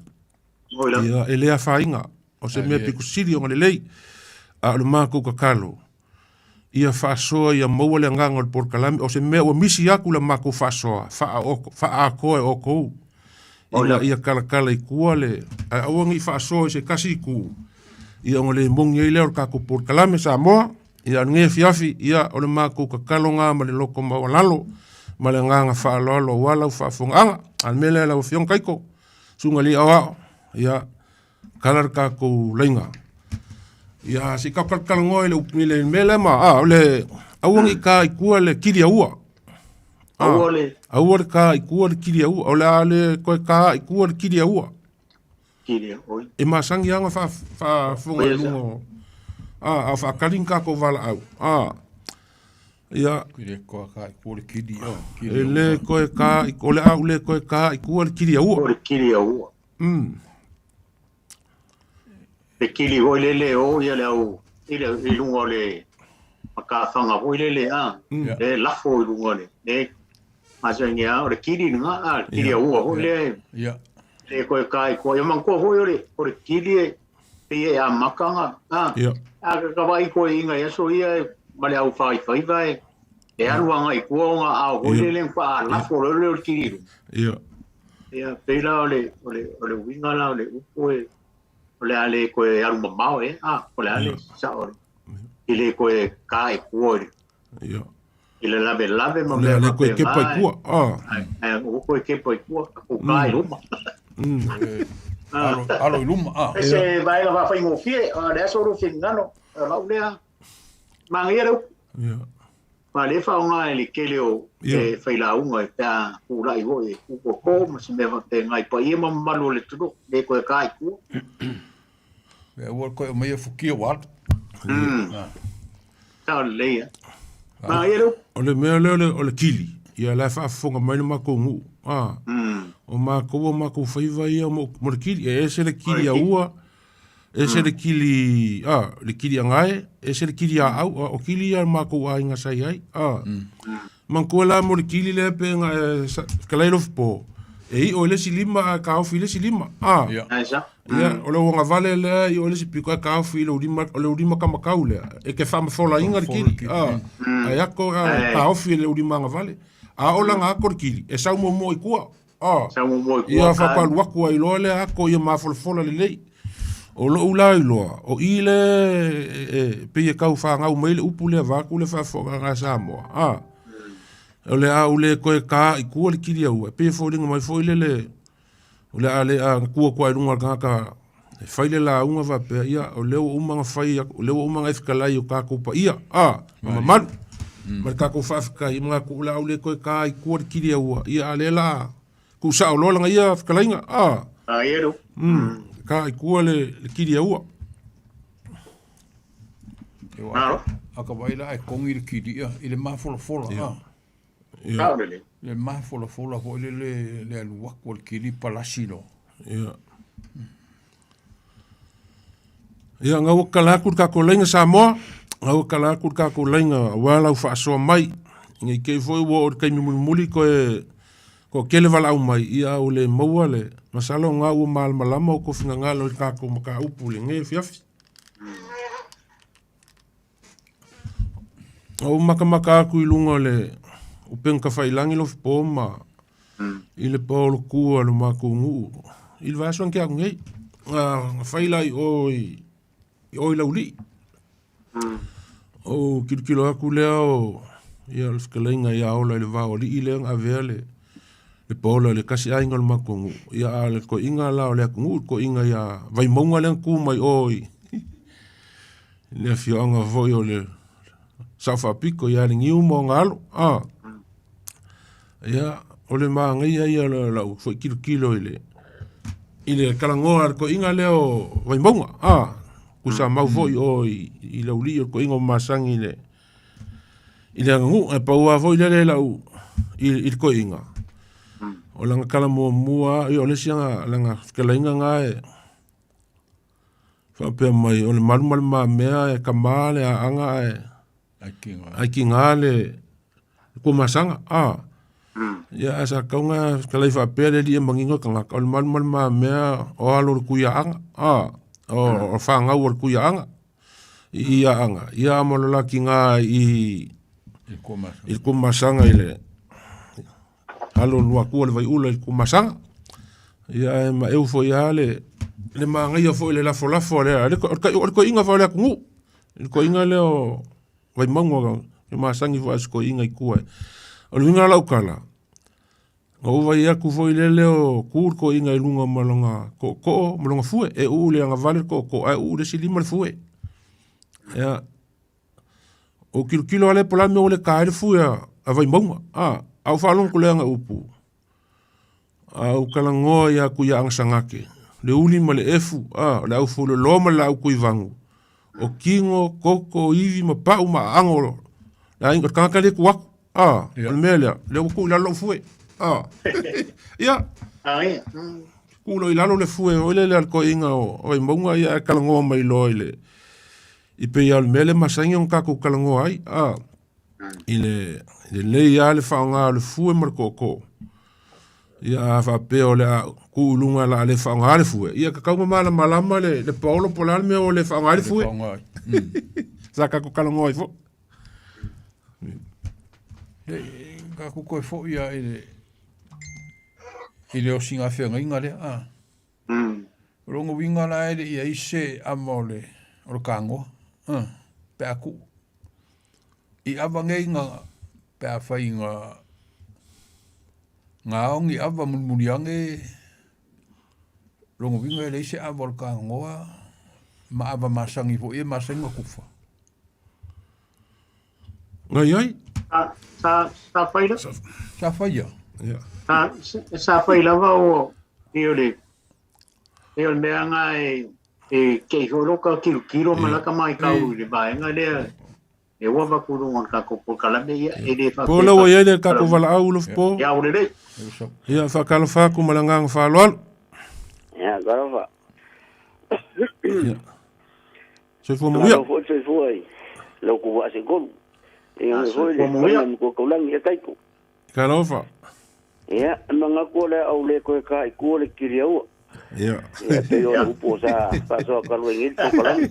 S2: ia ele a fainga o se me piku siri o le lei a le mako ka kalo ia fa so ia mo le nganga por kalame o se me o misi aku la mako fa so fa a ko o ko ia kala i kuale a wangi fa so se kasi ku ia ngole mongi ile o ka ko por kalame sa mo ia nge fiafi ia o le mako ka kalonga ma le loko ma lalo ma le nganga fa lolo wala fa funga al mele la fion kaiko sungali awa ia kalar ka ko lenga ia si ka kalongo ile upile mele ma le awangi ka i kuale kiri ua Awar ka i kuar kiri au, o le ale koe ka i kuar kiri au.
S1: Kiri au.
S2: E masangi anga fa funga lungo. A fa karinka ko vala au. Ia.
S3: Kiri koe ka i kuar kiri au.
S2: E le koe ka, o le au le koe ka i kuar kiri au.
S1: Kuar kiri au. Pe kiri hoi le o ia le au. Ile lungo le maka fanga hoi le le lafo i lungo le. Masanya ora kiri nga kiri au le le ko kai ko yo man ko ho le ora kiri pe a makanga a ka vai ko inga ya so ia male au fai vai e aruanga i ko nga a ho le fa la fo le kiri ia pe la le winga la le ko le ale ko aru mamao ko le ale sa ora ile ko kai ko ile lave ma
S2: le ko ke pai kua
S1: o ko ke pai kua ko kai luma
S3: alo luma
S1: ese vai la fa ngo fie de so ru fingano la ulea mangero ma le fa nga le keleo e fa la unga ta ku la i ho e ku ko ma se me va te ngai pa i ma malo le tu de ko kai ku
S3: e wo ko me fuki wat
S1: ta le mangero
S2: o le mea leo o le kili ia la fa fonga mai ma ko ngu o ma ko faiva ia mo le kili e se le kili a ua e se le kili angae, e se le kili a au, o kili a mako a inga sai ai, Mankua la mo le kili le pe nga kalai lof po. E o le si lima ka ofi le si lima. Ia, o le wanga vale le i o le si piko ka ofi le urima ka makau le. E ke whama fola inga le kili. A yako ka ofi le urima nga vale. A o langa ako le kili. E sau mo i kua. Ia whakalu waku ai loa le ako ia mafola le lei. O lo ula i loa. O i le pe kau whangau mai le upu le vaku le whafoga nga Samoa. O le a ule koe ka i kua le kiri au. Pe fōringa mai fōi le. O le a le a kua kua i runga ka whaile la unga va pe ia. O leo umanga whai, o leo umanga efkalai o ka kupa ia. Mama maru. Ma le ka kua whafika i mga kua le ule koe ka i kua le kiri au. Ia a le la. Ku sa o lolanga ia efkalainga.
S1: Ieru.
S2: Ka i kua le kiri au.
S3: Aka waila e kongi le kiri ia. I le mafola.
S1: Le
S3: mafola ko le aluaku le kiri palasi lo.
S2: Ia ngau kalaku ka ko lenga Samoa. Ngau kalaku ka ko lenga wala u faaso mai. Ngai ke foi wo kai muli ko kele vala au mai ia o le maua le masalo ngau mal malama ko finga ngalo ka ko maka upu le ngai fiafi. O maka ku ilunga le o penka whailangi lo fpoma i le paolo kua lo mako ngu i le vaso anke aku ngei whailai oi lauli o kilo aku lea o ia le whakalenga ia ola le vao li i lea nga vea le paolo le kasi ainga lo mako ngu ia le ko inga la o le aku ngu ko inga ia vai maunga le anku mai oi le fionga voi o le South Apiko ia le ngiu mo ngalo ia o le maanga ia lau foi kilo ile kalangoa ko inga leo vai maunga kusa mau foi o i lauli ko inga masangi ile ngu e paua foi le lau i ko inga o langa kala mua i o le sianga langa kalainga nga fa pe mai o le malmal ma mea e kamale anga ai kinga le ko masanga ya asa kaunga kalai fa pere dia mangingo kanga kal mal ma mea o alo kuya anga o fa nga o kuya anga ia anga ia mo la kinga i ko masanga ile alo lua ku le vai ula ko masanga ia ma eu foi ale le manga ia foi le la fola le ko inga fa le ku ko inga le o vai mango le masangi fo asko inga i kuai o lunga la ukala o vai aku foi leo kurko inga i lunga malonga ko malonga fue e u le anga vale ko ai u le silima le fue ya o kilo ale pola me o le kaire fue a vai monga au falon ko le anga upu au kala ngo ya ku ya anga sangake le uli male efu le au fu le loma la au kuivangu o kingo koko ivi ma pa uma angolo la inga kaka le ku le mele le ku la lo fue ia kulo ilalo le fue o le ko inga o mbonga ia kalango mai lo ile i pe al mele masangi on ka ku kalango ai ile le ia le fanga le fue marco ia fa pe o le ku lunga la le fanga le fue ia ka ka mala malama le paulo polar me o le fanga le fue sa ka ku kalango ai fo
S3: ka ku ko fo ia ile o singa fenga inga le rongo winga la ile ia ise amole o kango pe aku i avange inga pe afa inga ngaong i ava mulmuliange rongo winga ile ise amol kango ma ava masangi fo ia masangi kufa
S2: ngai
S1: sa faila
S3: sa faia
S1: sa faila va o iole me anga ke horoka kilo malaka mai kau le baenga le e wa va ku ngon ka ko kala me e fa
S2: po lo ye de ka ko vala au lo po
S1: ya o le
S2: ia fa kala fa ku malanga fa lo
S4: ya garafa
S2: So fo mo ya.
S4: Foi foi. Lo ku wa se gol. E o foi le ko lang ia kai ko.
S2: Kalofa.
S4: Ia, mga ko le au le ko ka ko le kiriau.
S2: Ia.
S4: Pe yo upo sa paso ka lo ngil ko lang.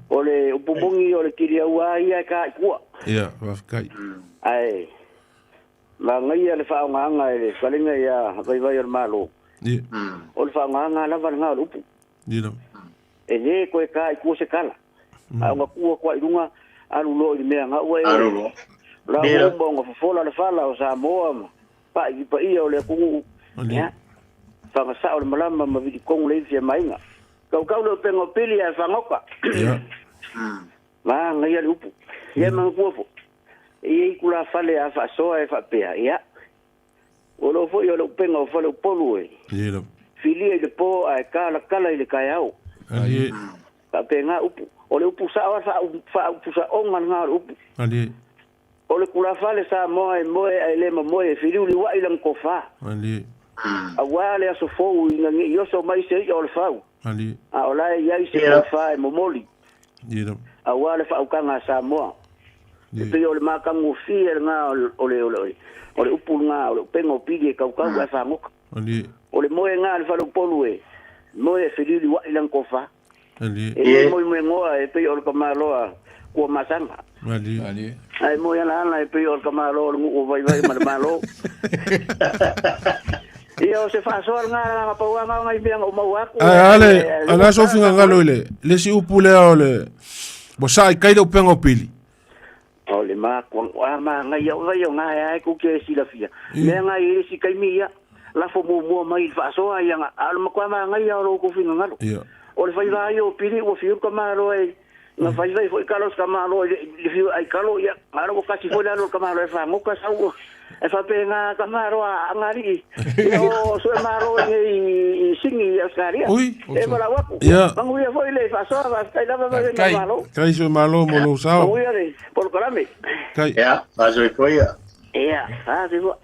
S4: Ole upo bongi ole kiriau ia ka ko.
S2: Ia, va kai.
S4: Ai. Ma ngai le fa nga le falinga ia vai malo.
S2: Ia.
S4: Ole fa nga la van nga upo.
S2: Ia.
S4: E ne ko ka ko se kala. A nga ko irunga alu lo i mea nga ue.
S1: Alu.
S4: La mo ngo fola le fala o sa mo pa ia ole ku. Ya. Fa sa ole malama ma vidi kong le fia mainga. Kau le pengo pili a fa ngoka.
S2: Ya.
S4: Ma ngai le upu. Ia mang kuofo. Ia kula fale a fa soa e fa pea. Ya. Olo fo yo le pengo fale polu e.
S2: Ia.
S4: Filia de po a kala ile kaiau.
S2: Ali.
S4: Ka penga upu. Ole upu sa upu sa ongan nga upu.
S2: Ali.
S4: Ole kula fale sa moe le moe filiu li wa ilang kofa.
S2: Ali.
S4: Awale aso fo ngi yo so mai se yo fau.
S2: Ali.
S4: A ola ya se fa momoli.
S2: Ia.
S4: Awale fa ukanga sa mo. Pe ole makangu fi nga ole upu nga ole pengo pidi ka ka fa mo.
S2: Ali.
S4: Ole moe nga le fa lo polue. Moe filiu li wa ilang kofa.
S2: Ali.
S4: E moe ngoa e pe ole kamaloa ko masanga.
S2: Ali.
S4: Ai mo yana ana e pe ole kamalo ngu vai malo. Ia se fa so nga pa wa nga biang o mau aku.
S2: Ale, ala so finga ngalo ile. Le si upule ole. Bo sai kai do pengo pili.
S4: Ole ma ko ma nga yo nga ai ku ke si la fia. Me nga i si kai mia. La fo mo mai fa so ai nga al ma kwa ma nga yo ro ku finga ngalo.
S2: Ia.
S4: Ole fa va yo pili o fiu ka ma ro ai. Na fa vai foi Carlos Camaro le fiu ai Carlos ia. Aro ka si foi la no Camaro fa mo ka sa u. E fa penga Camaro a ngari. Yo so maro ni singi askaria. E mala waku. Mangu ia foi le fa so va kai la va malo.
S2: Kai so malo mo lo sao.
S4: Mangu ia le por corame.
S2: Kai.
S1: Ya, va so foi ya.
S4: Ia, se vo.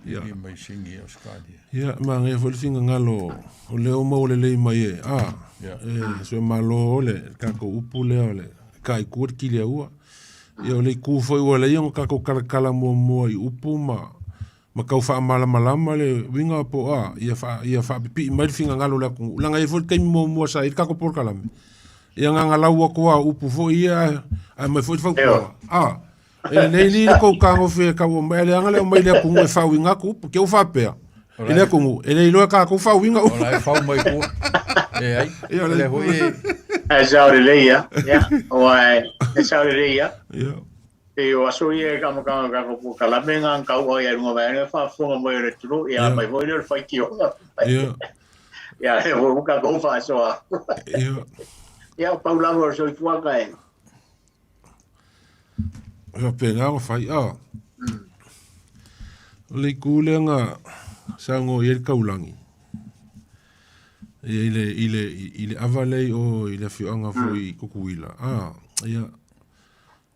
S3: Ia mai singi askaria.
S2: Ia, mangi foi finga ngalo. O leo mo le mai e. So malo le ka ko upule ole. Kai kur kilia ua. Ia le ku foi wala ia ka ko kala mo i upu ma kau fa malama le winga po ia fa pi mai finga ngalo la ku langa e foi kai mo sa i ka ko por kala me ia nga la wa ko upu foi ia a mai foi fa ko e le ni ko ka ngo fe ka mo le nga le mai le ku e fa winga ku ke o fa pe ele ku ele lo ka ko fa winga
S3: ola fa mai ku e ai le foi
S1: Esa orelea, ya. Oai, esa orelea.
S2: Ya.
S1: E o aso ia ka ko kalamenga ka o ia ngo vai fa fonga mo re tru ia mai voi le fa ki o.
S2: Ya.
S1: Ya, o ka go fa so.
S2: Ya.
S1: Ya Paula ro so tua ka e.
S2: Ya pega o fai le kulenga sango ia kaulangi. Ile avalei o ile fianga foi kukuila. Ia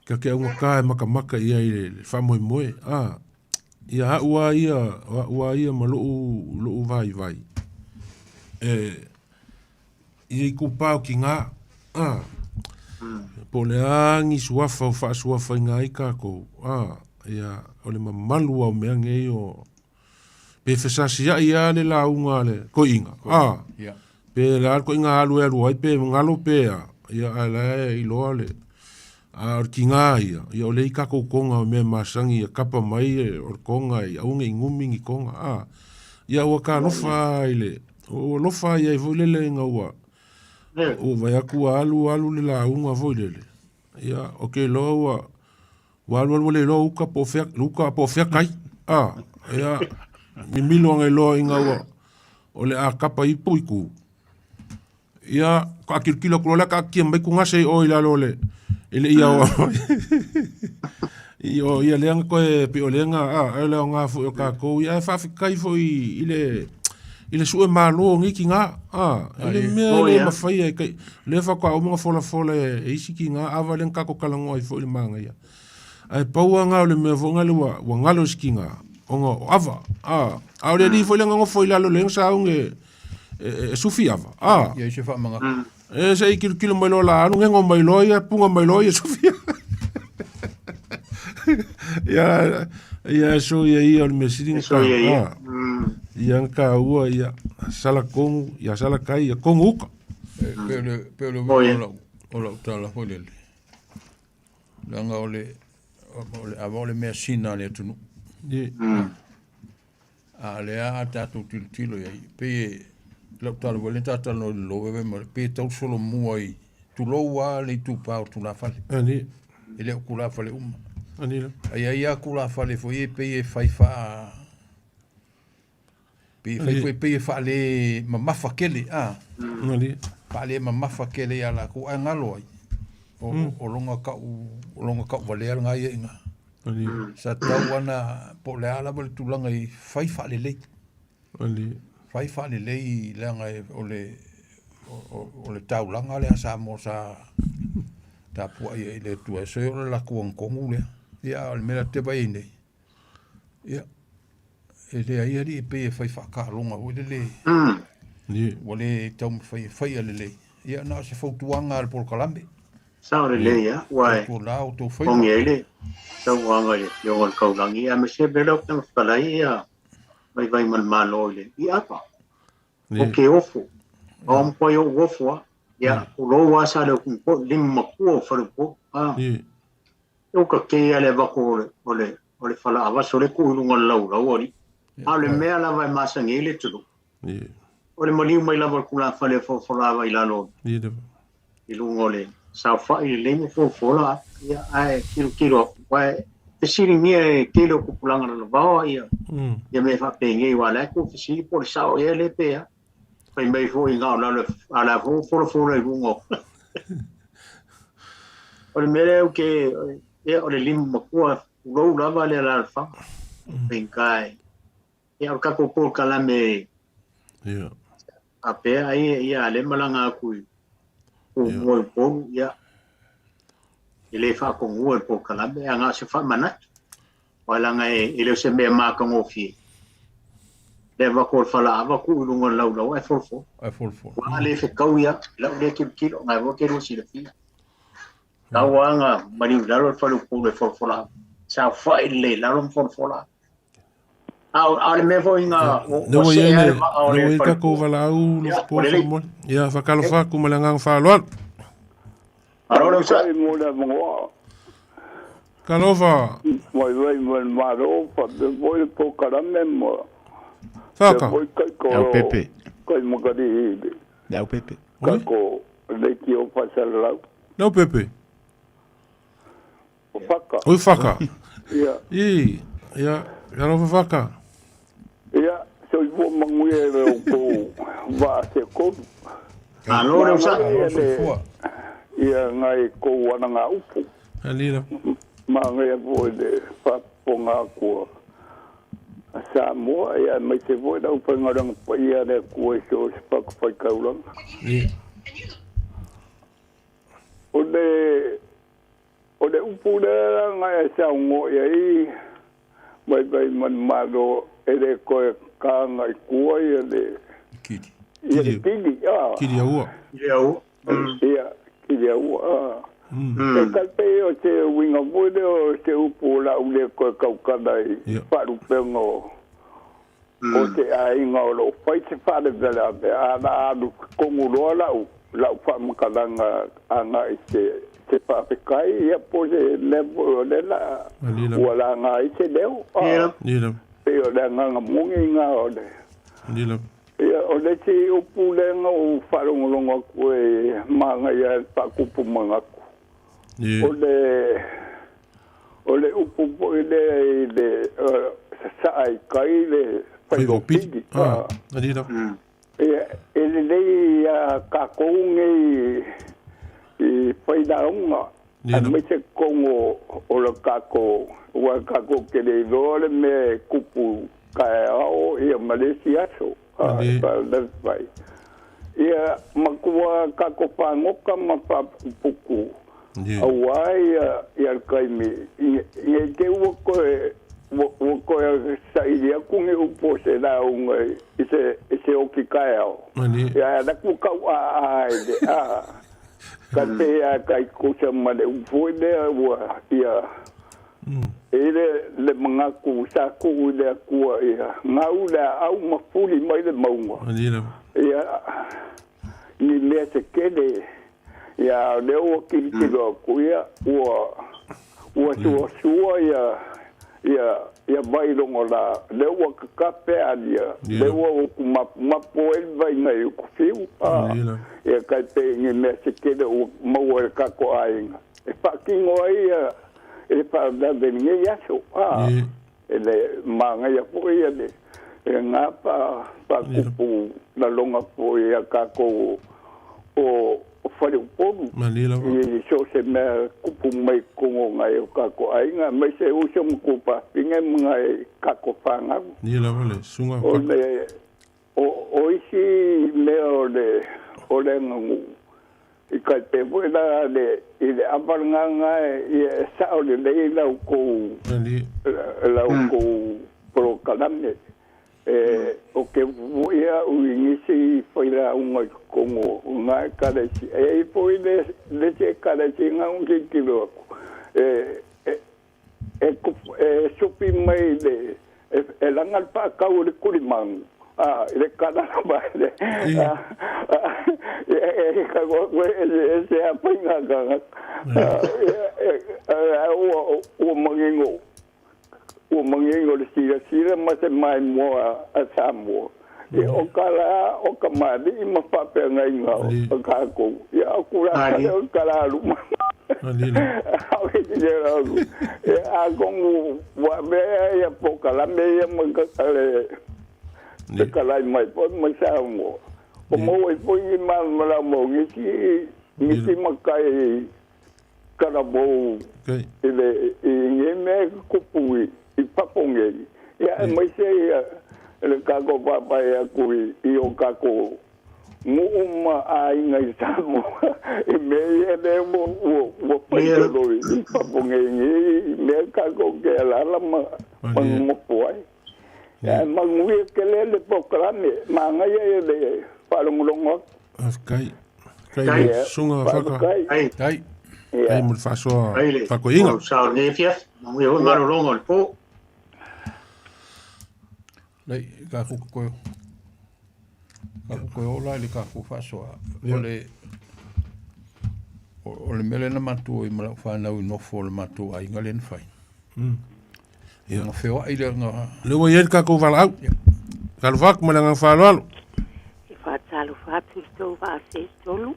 S2: ka unga ka maka ia ile famoi moe. Ia ua ia malo vai. Ia ku pau ki nga. Po le angi suafa o fa suafa nga i ka ko. Ia ole mamalu au mea ngei o pe fesasi ia le launga le ko inga. Pe la ko inga alu ai pe ngalo pe ia ala i lo le. Kinga ia ole ka ko konga me masangi kapa mai o konga ia unga ngumi ngi konga. Ia o ka no fa ile. O lo fa ia i volele nga wa. O vai aku alu le launga volele. Ia o ke lo wa le lo uka po fe kai. Ia ni milo ngai lo inga wa ole a kapa i puiku ia ka kilo klola ka ki mai ku ngase o ila lole ile ia wa ia le ko e pe ole nga ele nga fu ka ko ia fa kai foi ile su malo ngi ki nga ile me le mafai kai le fa ko mo fola e isi ki nga avalen ka ko kalango i foi manga ia ai pau nga le me vo nga le wa nga lo ski nga ongo ava aure di foi lenga foi la lo leng sa unge sufi ava
S3: ia se fa manga
S2: se kilo mai lo la anu ngo mai lo ia punga mai lo ia sufi ia so ia on me siding
S1: so ia
S2: ia ka ua ia sala kong ia sala kai ia kong uka
S3: pele ola tala hole langa ole avole me sina le tunu ale a tatu tilo ia pe lo tala vole tata no lo ve mo pe tau solo muai tu lo wa le tu pa tu la fale
S2: ani
S3: ele kula fale
S2: ani
S3: ia kula fale fo e pe fai fa pe fa le mamafa kele
S2: ani
S3: fa le mamafa kele ala ku angalo ai o longa ka vale nga ia inga
S2: ani
S3: sa tawana po le ala bol tulanga i fai fa le
S2: ani
S3: fai fa le langa o le taulanga le sa mo sa ta po ai le tu so la ku kongu le ia al mera te vai nei ia ele ai ali pe fai fa ka longa o le
S2: ni
S3: wale tam fai le ia na se fotuanga al por kalambe
S1: sa le ya wai
S3: ko la o to fai
S1: kong ele sa wanga le yo ngal kau langi a me se belo tang falai ya vai man malo le ia pa o ofu om po yo ofu ya ulo wa sa le ko lim maku fa ko o ka ke ale va ko ole fala ava sole ku lu ngal lau ori ale me ala vai masangi le tu ole mali mai la ku la fale fo la vai la lo lu ngole sa fa ile me fo la ya ai kilo vai te siri mie kilo ku pulanga na va ya ya me fa pengi wala ku si por sa o ele pe ya pai mai fo inga ala fo le bungo ole mere o ke ole lim makua go lava le alfa penkai ya o kako por kala me
S2: ya
S1: ape ai ya le malanga ku o po ya ele fa con o por kala me anga se fa mana wala ngai ele se me ma ko fi le va ko fala va ku lungo lau ai for wala fe kauya la le kilo ngai vo ke ro si le fi Tawanga mari lalo falu pule forfola sa faile lalo forfola au me foi nga
S2: no ye ka ko vala u lo po mo ya fa kalo fa ku malanga fa lo
S1: aro sa
S5: mo da mo
S2: kalo fa
S5: moi maro pa de voi po karame mo
S2: fa ka
S5: o pepe ko mo ka di
S2: da o pepe
S5: ko le ki o pasar la
S2: no pepe
S5: Faka.
S2: Oi faka.
S5: Ia.
S2: Ia no faka.
S5: Ia, so i vo manguia ko va se ko.
S1: Alora sa.
S5: Ia ngai ko wana nga upu.
S2: Alira.
S5: Ma ngai vo de fa ponga ko. Sa mo ia mai se vo da upa ngarang pa ia de ko so spak fa kaulang.
S2: Ia.
S5: Ode upude ngai sa ngo ai bai man mado ele ko ka ngai ko ele
S2: kidi
S5: kidi
S2: au
S5: kidi au ka pe o te winga bude o te upu la ule ko ka dai paru pengo o te ai ngolo fai te fare vela ana adu kongulo la fa mkadanga anga se pa kai ya pose levo de la wala ngai se deu
S2: Nila
S5: pero da nga mungi nga ode
S2: Nila
S5: ya ode ti upule nga u farongolonga ko manga ya pa kupu manga ko ode upu de sa ai kai le
S2: fa go pigi Nila
S5: ele ya ka ko ngai i whaidaunga a me se kongo o la kako ua kako ke le lore me kupu kai ao ia Malaysia so ia makua kako whangoka ma whapupuku awai ia kaimi ia te ua koe o ko sa ia kungi upo se na un ise o ki kai au ya na ku ka ai de ka te a kai ku sa ma de upo de wa ia ele le manga ku sa ku de ku ia ngau da au ma fuli mai de maunga ia ni me se kede ya de o ki ki go ku ia o suo ia vai longo la lewa kape adia lewa ma poel vai nei ku fiu ia kai te ngi me se kede o mo ka ko ainga e pa kingo ia e pa da de ngi ya so ele manga ya po ia de nga pa kupu na longa po ia ka ko o fare un poco e so se me kupu mai kongo ngai ka ko ainga mai se u se mkupa pinga ngai ka ko fanga
S2: ni la vale sunga
S5: o isi me o le ngu i ka te voila de i aparanga ngai sa o le la ko la ko pro kalamne o que voia o inici foi lá como uma cara e foi de cara tinha quilo supi mai de langal pa kau de kulimang ele cada baile esse apanha o manguinho o manguinho de sira mas é mais moa a samo e o cara o camadi ma pape ngai ngau o kako e a cura o cara luma e a gongo wa be e poca la me ma kale de kala mai po ma samo o mo e foi mal mala mo ngi makai karabo ele e me kupui i paponge ya mai se le kako papa ya kui i o kako uma ai ngai samo e me ele mo pelo i paponge me kako ke la ma mo poi ya mangui ke le pokrame manga ye le palongolongo
S2: kai sunga faka kai mo faso fako inga
S1: sa ne fia mo yo ngaro longo po
S3: Lei, ka kukoyo. Ka kukoyo la le ka ku faso. Ole mele na matu I mala fa na no fo le matu ai ngalen fai. Ya no feo ai le nga.
S2: Le wo yer ka ku vala. Ka lu vak mala nga fa lo.
S6: E fa talo fa tu sto va se tolu.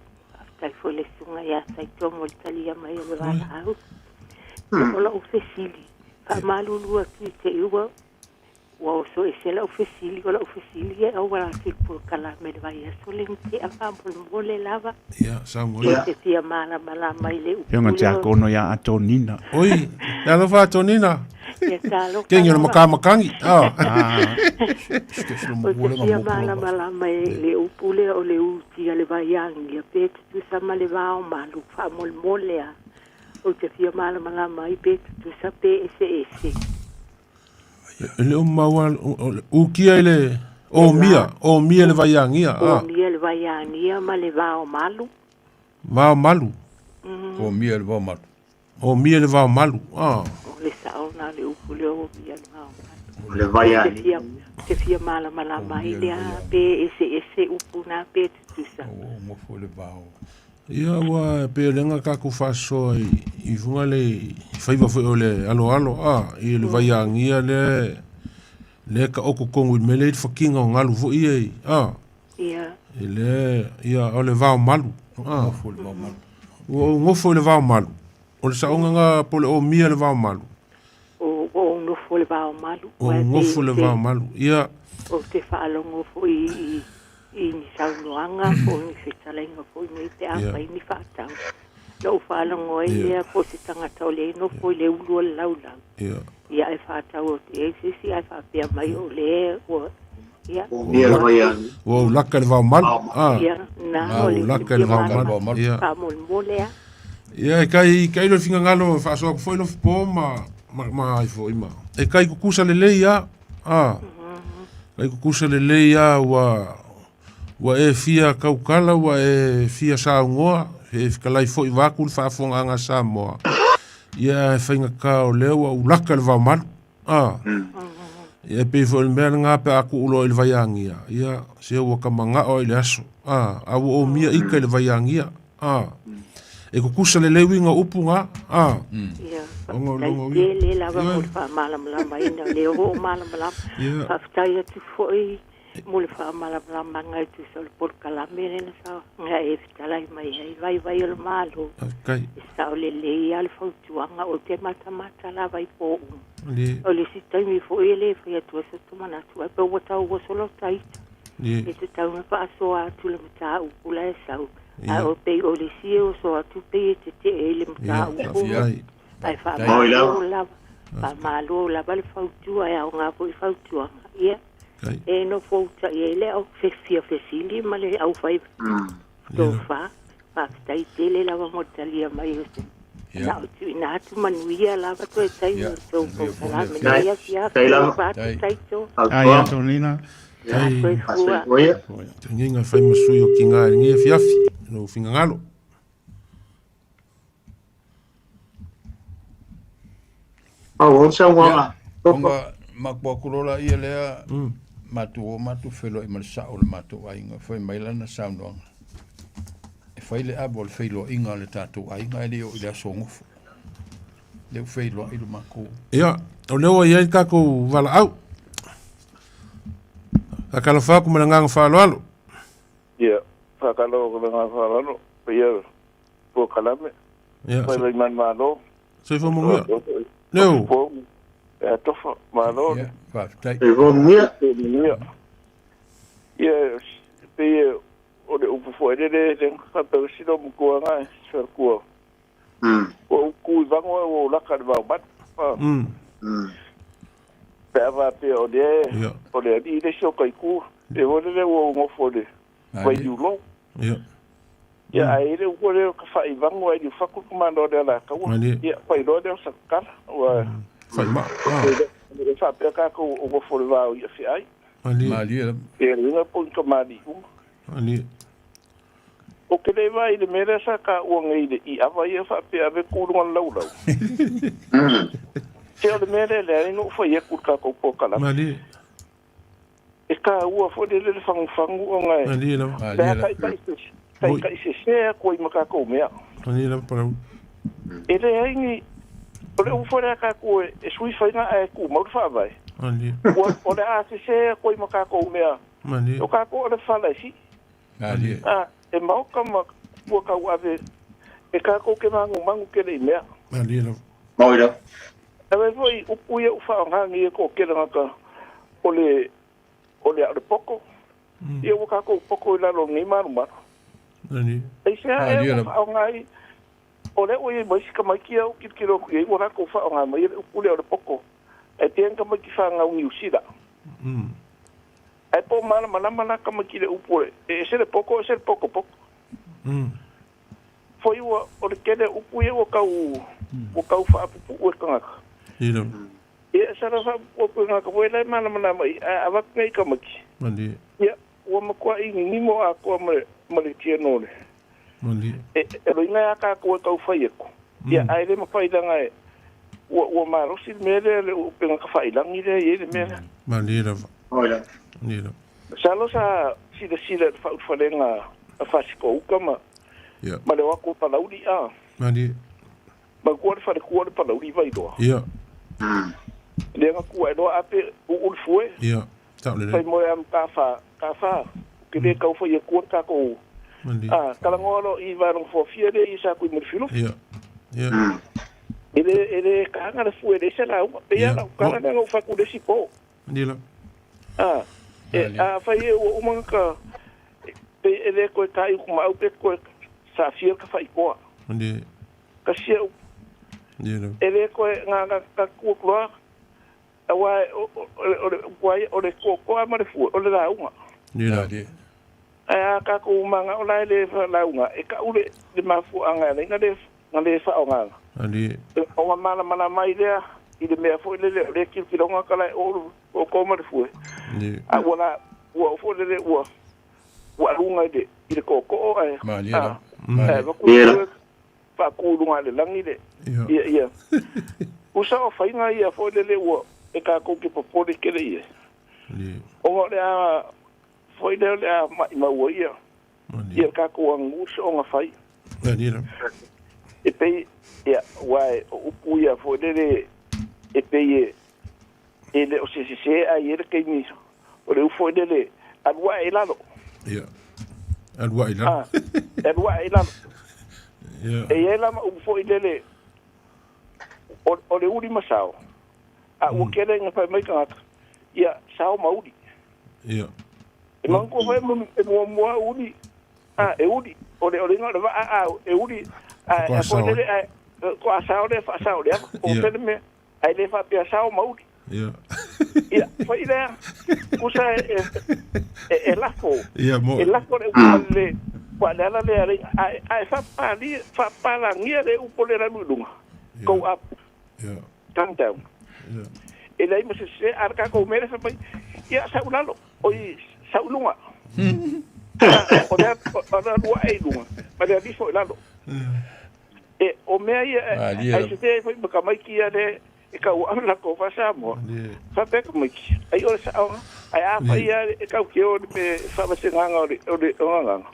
S6: Kai fo le sunga ya sai to mo Italia mai le vala au. Ola o fesili. Fa malu lu ki te uwa. Wow, so ese la oficina, o wala ki por kala me vai a solente a pampo mole lava.
S2: Ya, sango.
S6: Se tia mala mai le.
S7: Yo nga tia kono ya atonina.
S2: Oi, ya lo fa atonina.
S6: Ya talo.
S2: Ken yo makamangi.
S6: Se tia mala mai le upule o le uti le vai angi a pet tu sama le va o malu fa mole a. O te tia mala mai pet tu sa pe ese.
S2: Le mawa o kia ele o mia le vaiangia
S6: mia le vaiangia ma le va o malu
S3: o mia le va malu
S6: o le sauna le upule o mia le va malu
S1: le vaiangia
S6: te fia mala mai le pe ese upuna pe tusa
S3: o mo fo le va
S2: ia wa pe lenga ka ku faso I funga le faiva foi ole alo I le vaiangia le ka oko kongu mele fakinga ngalu vo ia
S6: ia
S2: ele ia ole va malu o ngofo le va malu o le saunga nga pole o mia le va malu
S6: o ngofo le va malu
S2: o ngofo le va malu ia
S6: o te fa longo foi I saunoanga po ni fitalenga po ni te apa ni fatang no fa longo ia po te tangata o le no po le ulu laula ia e fata o te si ai fa pia mai o le o ia
S2: o laka le va malu
S6: ia na o
S2: laka le va malu ia
S6: pa molea
S2: ia kai lo finga ngalo fa so foi lo po ma ai foi ma e kai kukusa lele ia kai kukusa lele ia wa e fia kaukala wa e fia saungoa e fikalai fo i waku le whaafonga Samoa ia e whainga ka o leo wa ulaka le vaumalu ia pe fo le mea ngā pe aku ulo i le vaiangia ia se ua kamanga o i le aso au o mia ika i le vaiangia e kukusa lele winga upunga
S6: Ongo longo ia. Le lava mo fa malama ina le o malama. Fa ftai tu foi mo le fa malama ngai tu sol por kala mene sa ngai ftai mai vai o malo.
S2: Okay.
S6: Sa le al fo tuanga o te mata la vai po. O le sitai mi foi le foi tu so tu mana tu pe o tau o solo tai. E te tau me pa so a tu le mata u kula sa o pe o le sio so a tu pe te le mata u. Ai fa malo la bal fautua e nga po fautua ia e no fauta e le au fefia fesili male au fai do fa stai tele la mo talia mai na tu na tu manuia la ba to tai so ko la me ia sia tai to
S7: ai Antonina
S2: ai tinga fai masui o kinga ngi fiafi no finga ngalo
S3: Onga makwakulola ia lea matu felo i malsa o le matu ainga foi mailana saunonga e foi le abol felo inga le tatu ainga le o le songofu le felo i le mako
S2: ia o leo ia ka ko vala au akala fa ko malanga fa lo
S8: ia fa kalo ko malanga fa lo ia po kalame
S2: ia
S8: foi le man malo
S2: so fo mo no
S8: é tofa malo
S3: e
S8: vou mia e o de upo foi de ka pe si do mo nga ser ko o ku va ngo la ka va bat pe va pe o de di de so kai ku e o de o ngo fo de vai du lo ia ai le ko le ka fa i va ngo ai fa ku mando de la ka ia pai do de sa ka wa
S2: fai ma
S8: le fa pe ka ko o fo le va ia fi ai
S3: mali
S8: e le po ko mali
S2: ali
S8: o ke le vai le mere sa ka o ngai de i ava ia fa pe ave ku ngon lau se o le mere le no fo ia ku ka ko po kala
S2: mali
S8: e ka ua fo de le fang o ngai
S2: ali la
S8: kai se ko i maka ko mea
S2: ali la para
S8: e le ai ole u fora ka ko e sui fa na e ku mo fa vai
S2: ali
S8: ole a se ko i maka ko mea
S2: ali
S8: o ka ko ole fa la si
S3: ali
S8: e mau ka ma ko ka wa ve e ka ko ke mangu ke le mea
S2: ali la
S1: mau ida
S8: e voi u ia u fa nga ngi ko ke la ka ole a poko ia u ka ko poko la lo ngi ma
S2: ali
S8: e se e fa ngai ole o e mai ka mai ki o ki ro ku e ora ko fa nga mai u le o poko e tien ka mai ki fa nga u sida e po mana ka mai ki le u e se le poko foi o le kele u ku e o ka fa pu o ka nga
S2: ilo
S8: e sa ra fa o ku nga ka voela mana mai a va ngai ka mai
S2: ali
S8: ia o ma kwa i ni mo a ko ma le tieno le
S2: ali
S8: e lo inga ka ko ka fai ko ia ai le ma fai langa e o ma ro si me le o pe ka fai langa i le me
S2: ali la
S1: olha
S2: ali
S8: salo sa si le fa lenga a fa si ko kama
S2: ia
S8: ma le wa ko pa laudi
S2: ali
S8: ma ko fa pa laudi vai do
S2: ia
S8: le nga ku ai do ape u foi
S2: ia ta le
S8: fai mo am ka fa ke le ka fo ye ko ka ko kala ngolo i va non fo fiere i sa ku mo filo
S2: ia ia
S8: ele ka nga le fu ele se la pe ya ka nga fa ku de si po
S2: ali la
S8: fa ye o man ka pe ele ko ka i ku ma o pe ko sa fier ka fa i ko
S2: ali
S8: ka si
S2: ia
S8: ele ko nga ka ku ko wa o le ko ma le fu o le la unga
S2: ia
S8: ka ko manga o lai le fa la unga e ka ule de mafu anga le nga le fa onga
S2: ali
S8: o mana mai le i le mea fo le kilonga kala o koma le fue a wala wa fo le wa lunga de i le koko ai
S3: Malia.
S8: Fa ku lunga le langi le ia usa o fainga ia fo le wa e ka ko ke popole ke le ia o le a foi le a ma wo ia ia ka ko angus o nga fai e pe ia wai o puia fo le e pe ele o se ai ele ke ni o le fo le a wai lalo
S2: ia alwa ila
S8: e ela ma fo le o le uri masao a o kele nga fa mai ka ia sao maudi
S2: ia
S8: e manko fa mo uri e uri o le nga e uri ko le ko sao le fa sao le o pele me ai le fa pia sao maudi
S2: ia
S8: fa ida usa e la fo
S2: mo
S8: e la fo le wa la le ai fa pa la ngia le upole la lunga go up come down e lei me se arca ko mere fa ia sa ulalo oi sa ulunga o lua e lunga ma le di fo lalo e o me ai se te foi ka mai ki ale e ka o ala ko fa sa mo fa pe ko mai ai o sa ai a fa ia e ka ki o me fa ba se nganga o nganga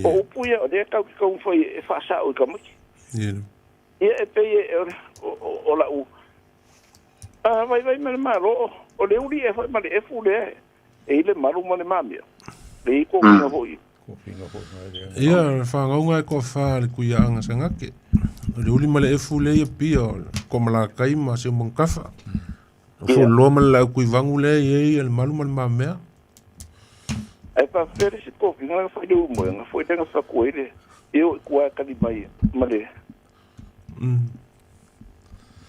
S8: o puia o de ka ko foi e fa sa o ka mai ia e pe o la u vai me malo o le uri e fa ma le fu le e le malu mo le mamia le ko no hoi
S2: ia fa nga ko fa le ku ya nga sanga ke le uli male e fu le e pio ko mala kai ma se mon kafa fo lo mala ku vangu le e el malu mo le mamia
S8: ai pa fere se ko nga fa de mo nga foi tenga fa ko ele eu ku ka di mai male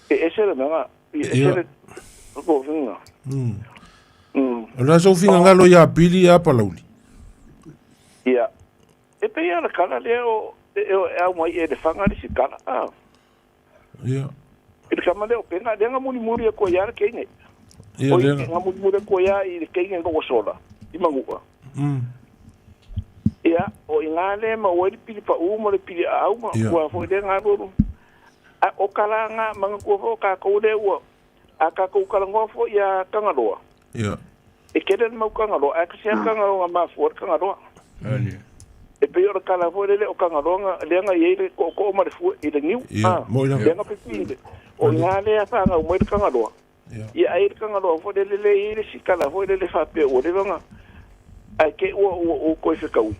S8: e ese le nga ese ko vinga
S2: la so finga ngalo ya pili ya palauli
S8: ia e pe ia la kala leo e mai e de fanga di sikala
S2: ia
S8: e kama leo penga denga muri ko ya ke ne
S2: ia
S8: denga muri ko ya i ke nge ko sola i mangua ia o ingale ma o pili pa u mo le pili au ma ko fo denga ro o kala nga manga ko fo ka ko le o aka ko kala ngofo ya kangaloa
S2: ia
S8: e keden mau kangaloa aka se kangaloa ma fo kangaloa e pe ora kala fo le o kangaloa le nga ye ko ma fu i le niu le nga pe pinde o ngale a fa nga mo kangaloa ia ai kangaloa fo le le si kala fo le fa pe o le nga ai ke o ko se kau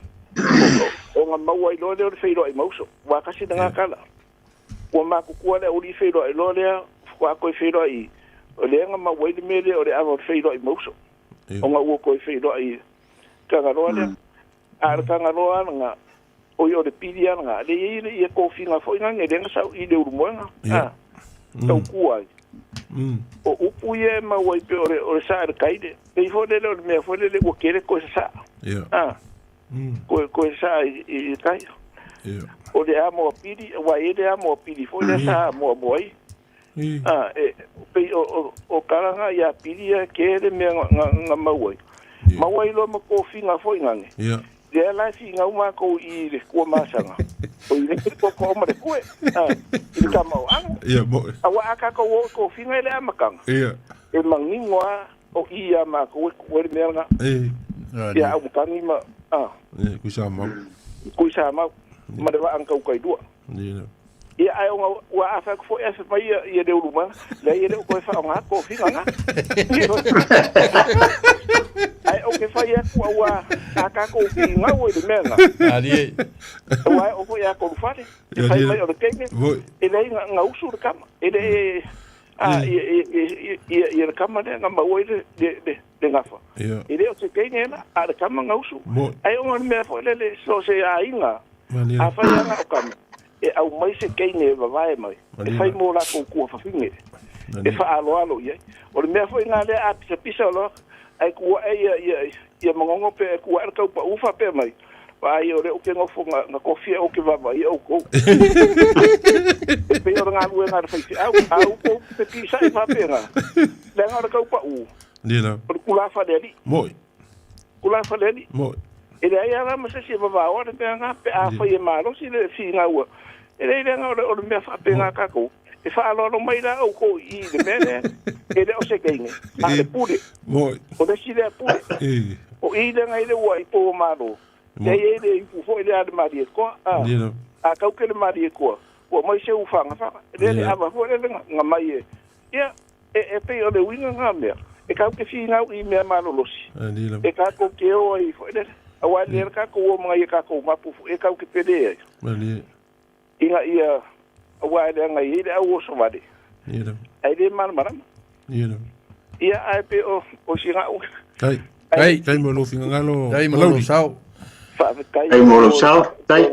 S8: o nga mau ai lo le fe lo ai mauso wa ka si nga kala o ma ku ko le o li fe lo ai lo le ko ko fe lo ai o le nga ma wai me le o le ava fe lo ai mauso o nga o ko fe lo ai kangaloa le ar kangaloa nga o yo de pidia nga le ye ko finga fo nga nge denga sa i de urmoanga tau kuai o upu ye ma wai pe o sa ar kaide pe fo le me fo le o kere ko sa ko sa i kai o le amo pidi wa e le amo pidi fo le sa mo boy pe o karanga ya pidi ke le me nga ma wai lo ma ko finga fo nga nge le la si nga uma ko i le ko masanga o i le ko ma le ko i ka mau ang awa aka ko finga le amakang e mangingwa o i ama ko le merga ya o kangi ma
S2: ku sa ma
S8: ma de ang ka ko dua ia ai wa afa ko esa mai ia de uruma le ia de ko fa nga ko finga nga ai o ke fa ia ko wa aka ko finga o de menga
S3: ali
S8: wa o ko ia ko fa de fa mai o de kene e le nga usu de kama e de ia kama de nga o de nga fa e de o se kene na a de kama nga usu ai o me fa le so se ainga a fa ia nga o kama e au mai se kene vai mai e fai mo la ko fa finge e fa alo ye o le me foi nga le a pisa lo ai ku ai ia mongongo pe ku ar ka pa ufa pe mai pai ore o ke ngofo nga kofia o ke vava ia o ko pe o nga lu nga fa au ko pe pisa e fa pera le nga ka pa u
S2: Dila.
S8: Kula fa deli
S2: Moi.
S8: Kula fa deli
S2: Moi.
S8: e le ia ma se se vava o pe nga pe a fa ye malo si le fi nga u e le nga o me fa pe nga ka ko e fa lo mai la o ko I le mene e le o se kenge a le pule
S2: Moi.
S8: o le si le pule o I le nga ile wa I po malo e ele I fu ile a mari ko a ka ke le mari ko o mai se u fanga fa le ava fo le nga mai ia e pe o le winga nga me e ka ke fi nga I me malo losi e ka ko ke o I fo le a wa le ka ko o mga ka ko mapu e ka ke pede inga ia a wa le nga I le a o so vade ai le man maram ia ai pe o singa o
S2: Kai mo lo finga ngalo.
S3: Kai mo lo sao.
S1: Kai mo lo sao. Kai.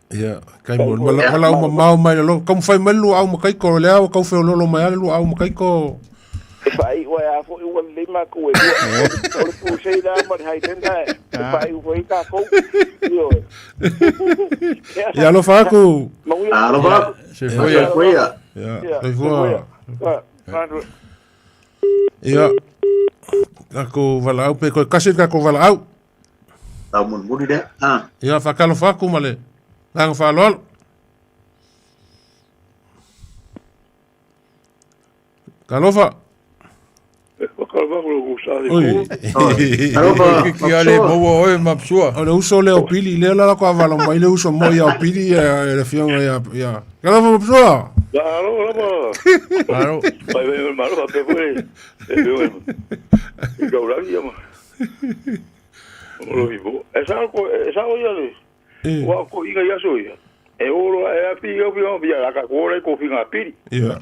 S2: Ya, kai mo mala o mau mai lo. Kom fai melu au mo kai ko le au ko fe lo mai lu au mo kai ko.
S8: Fai o ya fo o le ma ko e. O pu sei da ma hai tenda. Fai o foi ka ko. Yo.
S2: Ya lo fa ko.
S1: Ah, lo fa.
S3: Se foi.
S2: Ya. Se foi. Ya. Ako valau pe ko kasi ko valau.
S1: Tau mun mudi de. Ah.
S2: Ya fa kalo fa ku male. Nang fa lol. Kalo fa. Oi.
S1: Kalo fa.
S3: Ki ale mo o mapsua.
S2: Ole uso le o pili le la ko valau mai le uso mo ya o pili le fiong ya. Kalo fa mapsua.
S3: Claro.
S8: Vai ver malo pa pe foi. E gaura ia ma. Olo vivo. Esa o ia le. Wa ko inga ia so ia. E oro e a figa via la ka ko le ko finga pili.
S2: Ya.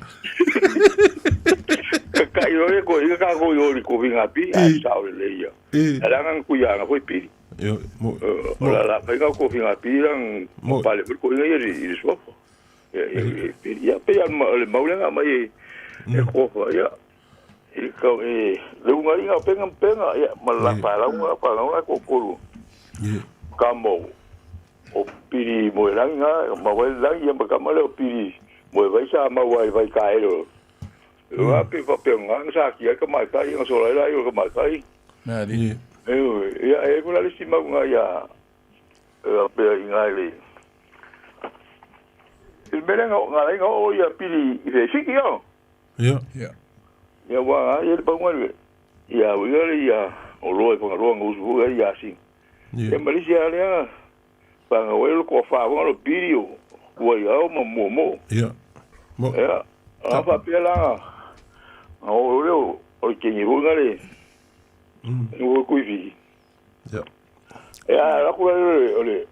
S8: Ka io ko inga ka ko io ko finga pili. Ai sa o le ia. Era ngan ku ia na foi pili.
S2: Yo.
S8: La pega ko finga pili ang pale ko inga ia ri so. Ya pe al maulanga mai e ko ya e ko e lu ngai nga penga ya mala para ko ko kamo o piri mo langa ma vai lang ya ba kamale o piri mo vai sa ma vai kaelo wa pe pa pe nga sa ki ka mai kai nga so la yo ka mai kai
S3: na di
S8: ya e ko la si ma nga ya pe ngai il merenga nga o ya pili de sikio
S2: ya
S8: ya wa ya pa ngwe ya wi ya o lo ko ro nga usu ya si e Malaysia ya pa nga we ko fa wa lo pili o ya mo
S2: ya
S8: ya apa pela o lo o ke ni ho ngale o ku vi ya la ko ole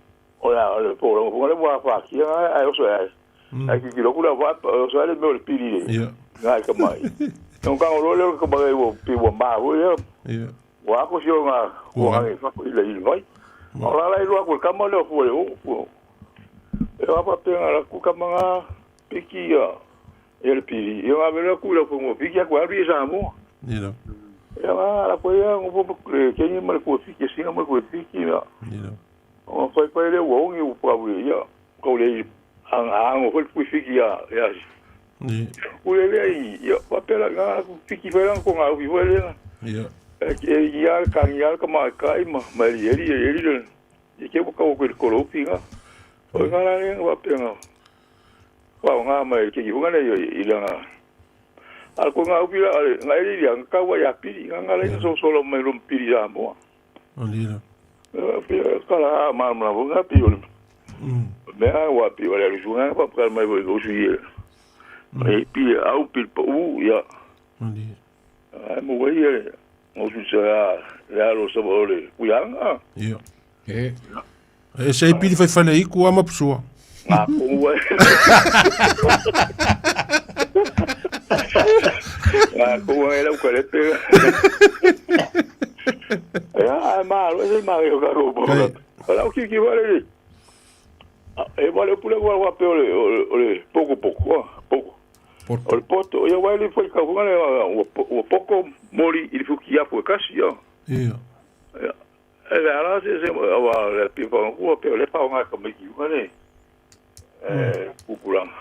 S8: ole po lo ko le wa fa ki ya o so ya ai ki lo kula va so ale me o pili ngai ka mai non ka o le ko ba o pi wa ma o ya wa ko sio nga ko ngai fa ko ile vai ora la lo ko ka mo le fo o e va pa pe la ku ka manga piki ya el pili yo a ver ku lo ko piki ya ko ari sa mo
S2: ya
S8: la ko ya un po ke ni mal ko piki si no mal ko piki ya o foi pa le wo ngi u pa ya ko le ang o fui fiki ya ule le ya papela nga fiki fela ko nga vi wele
S2: ya
S8: ya kan ya ka ma kai ma yeri ke ko ko lo pinga o nga la nga papela wa nga ma ke ki nga le ila nga al ko nga upila nga iri yang ka wa ya pili nga le so solo me rum pili ya mo
S2: ondira
S8: kala ma nga pili Mea wa pi wala rusunga pa pa mai voi go suie. E pi au pi po ya.
S2: Ndi.
S8: Ai mo wei e mo su sa ya lo so ole. Uyanga.
S2: Ya. E sei pi fai fale iku ama psua.
S8: Ma ko we. Ma ko we la ko le pe. Ya ma lo se ma yo ka ro po. Ala ki vale. E vale pula wa pe ole pouco o poto ya wale foi ka ngale o pouco mori il fu ki afu kasi ya
S9: ala se wa le pipa ko pe le pa nga ka me ki ngale kukulang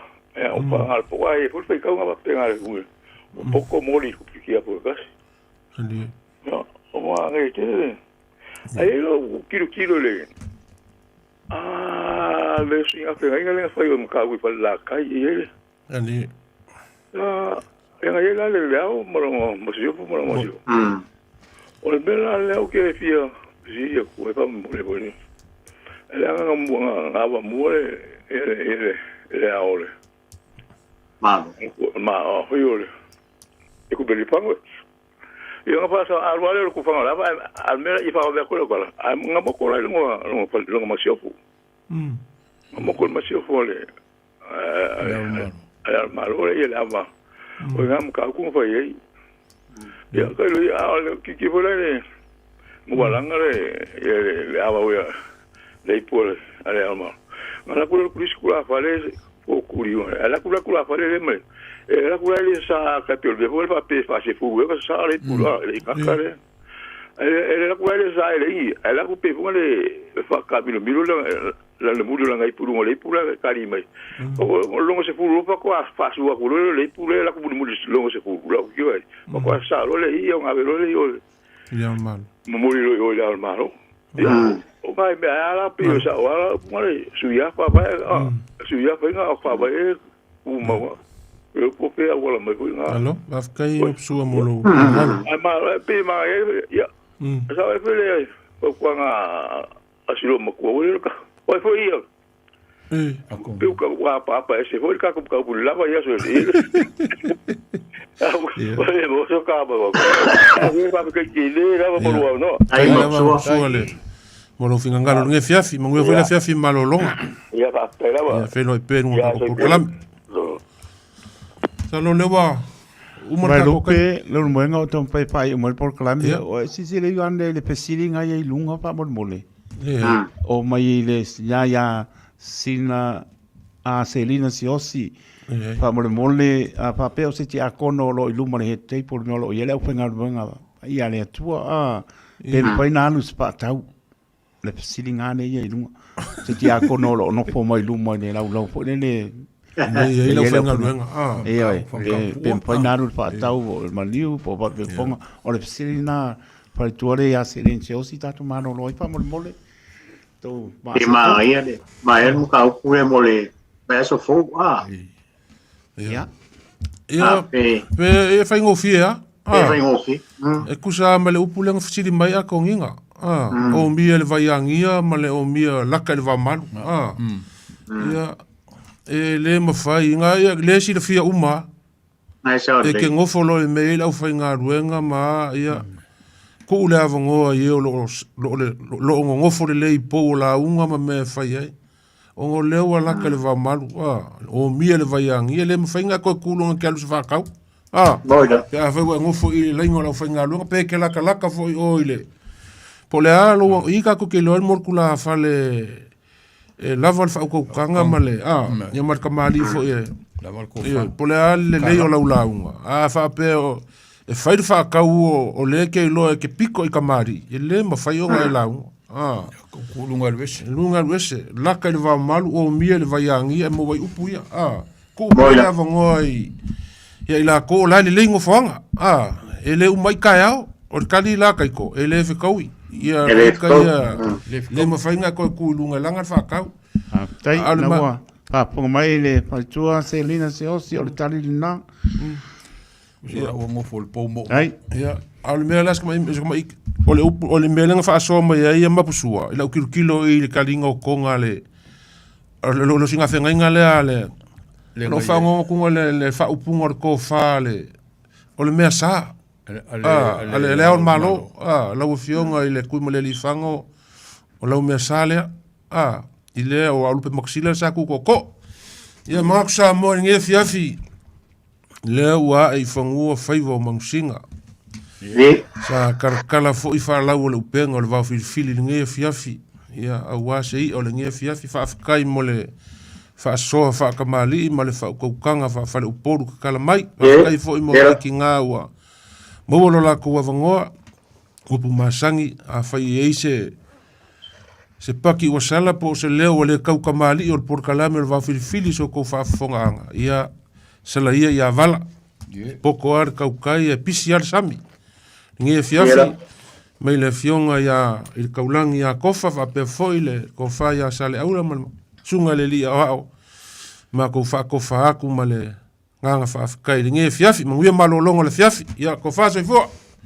S9: o pa al po ai por fe ka nga pe nga ku poco moli ku ki a po ka
S2: ali
S9: no o ma ngai te ai lo kilo le le singa pe nga le fa yo ka ku pa la kai ele
S2: ali
S9: yang ayah le leo morong masih pun morong masih. Oleh bela leo ke fia si ya ku pa mole bole. Ele ngam ngaba mole ele aole. Ma hoyole. E ku beli pango. Yo ngapa sa alwale ku fanga la almera ifa ba ko la. Ngamo ko la ngo pa lo masih fu. Ngamo ko masih fu le. Ai malo ele ava. O ngam ka ku fa ye ya ka lu ya ki bola le mo balanga le ava ya le por ale alma mala ku ku skula fa le o kurio ala ku fa le me la ku le sa ka te de vol pa pe fa se fu ka sa le pu le ka ka le la ku le sa le ala ku pe fu le fa ka bi lo la le mudo la ngai puru le pura kari mai o longo se puru pa kwa fa su ku le pura la ku mudo longo se puru la ku ai pa kwa sa lo le ia nga lo le yo
S2: ya mal
S9: mo lo yo ya mal o mai me ala pe sa wa mare su ya pa nga pa ba e u ma wa e po pe wala mai ko nga
S2: allo va kai su mo lo
S9: ai ma pe ma ya sa e pe le ko kwa nga asilo mo ko le ka Oi foi eu. Eu ka pa esse foi ka ku lava ya so. Oi vou so ka ba. Eu pa que le lava por o no.
S2: Ai mo so le. Mo lo finga ngalo nge fiafi, mo ngue foi fiafi malolong.
S9: Ya pa pera ba.
S2: Ya fe no pe no ko kolam. Sa lo lewa.
S7: Mai lope, lo moenga o tom pai mo por kolam. O si le yande le pesili nga ye lunga pa mo mole. O mai le ya sina a Selina Siosi pa mole a papel se ti akono lo iluma le te por no lo yele openga venga ia le tua a pe pai na lu spa tau le silinga ne ye iluma se ti akono lo no po mai iluma ne la po ne
S2: ye lo venga venga
S7: pe pai na lu pa tau maliu po pa pe fonga o le silina pa tuare ya Selina Siosi tatu mano lo pa mole
S1: Di Maria de Maria mo ka ku mole ba so fo
S2: ya pe e fai ngofia e kusa male upuleng fsiri mai a konginga o mia le vaiangia male o mia laka le vamalu ya e le mafai nga le si le fia uma e ke ngofolo le mail au fai nga ruenga ma ya ko le avongo ye lo ngofo le po la unga ma me fai ai o le wala ka le va malu o mia le vaiang ye le mfainga ko kulo ke alu fa kau
S1: boida
S2: ya fa ngofo i le ngola fainga lu pe ke la fo o ile po le alo i ka ko ke lo mor kula fa le lava fa ko kanga male ya mar kamali fo ye
S3: lava ko
S2: po le le o la unga fa pe e fai fa kau o le ke lo ke piko i kamari e le ma fai o ngai lau
S3: ko lunga
S2: wese la ka le va malu o mia le vaiangi e mo vai upu ia ko mo le avongoi ia ila ko la le lengo fanga e le umai kai au o kali la kai ko e le fe kaui ia ka ia le ma fai nga ko ku lunga langa fa kau
S7: tai na wa pa po mai le pa tua Selina Siosi o tali na
S3: o mo fol pomo
S2: ai ya al me las como o le melenga fa so ma ia ma pusua ila kilo i le kalinga o konga le lo singa fenga ngale ale lo fa ngo ku le fa upunga ko fa le o le mea sa ale le on malo la ufionga i le ku mo le lifango o la mea sa le ile o alupe maxila sa ku ko ia maksa mo nge fiafi le wa i fangu faivo mangsinga sa karkala fo i fa la le upenga le va fili nge fiafi ia awa sei o le nge fiafi fa afkai mole fa so fa kamali male fa ko kanga fa le uporu kala mai kai fo i mo ki nga wa mo lo la ko vangoa ko pu masangi a fai eise Se paki ua sala po se leo o le kaukamali o le porkalame o le whawhirifili so kou whaafonga ia sala ia vala. Poko ar kaukai e pisi ar sami. Nge fiafi mai le fionga ia il kaulangi ia kofa whapea foi le kofa ia sale aura man sunga le lia o ma kou whakofa aku ma le nganga whaafikai. Nge fiafi manguia malolonga le fiafi ia kofa so i fua.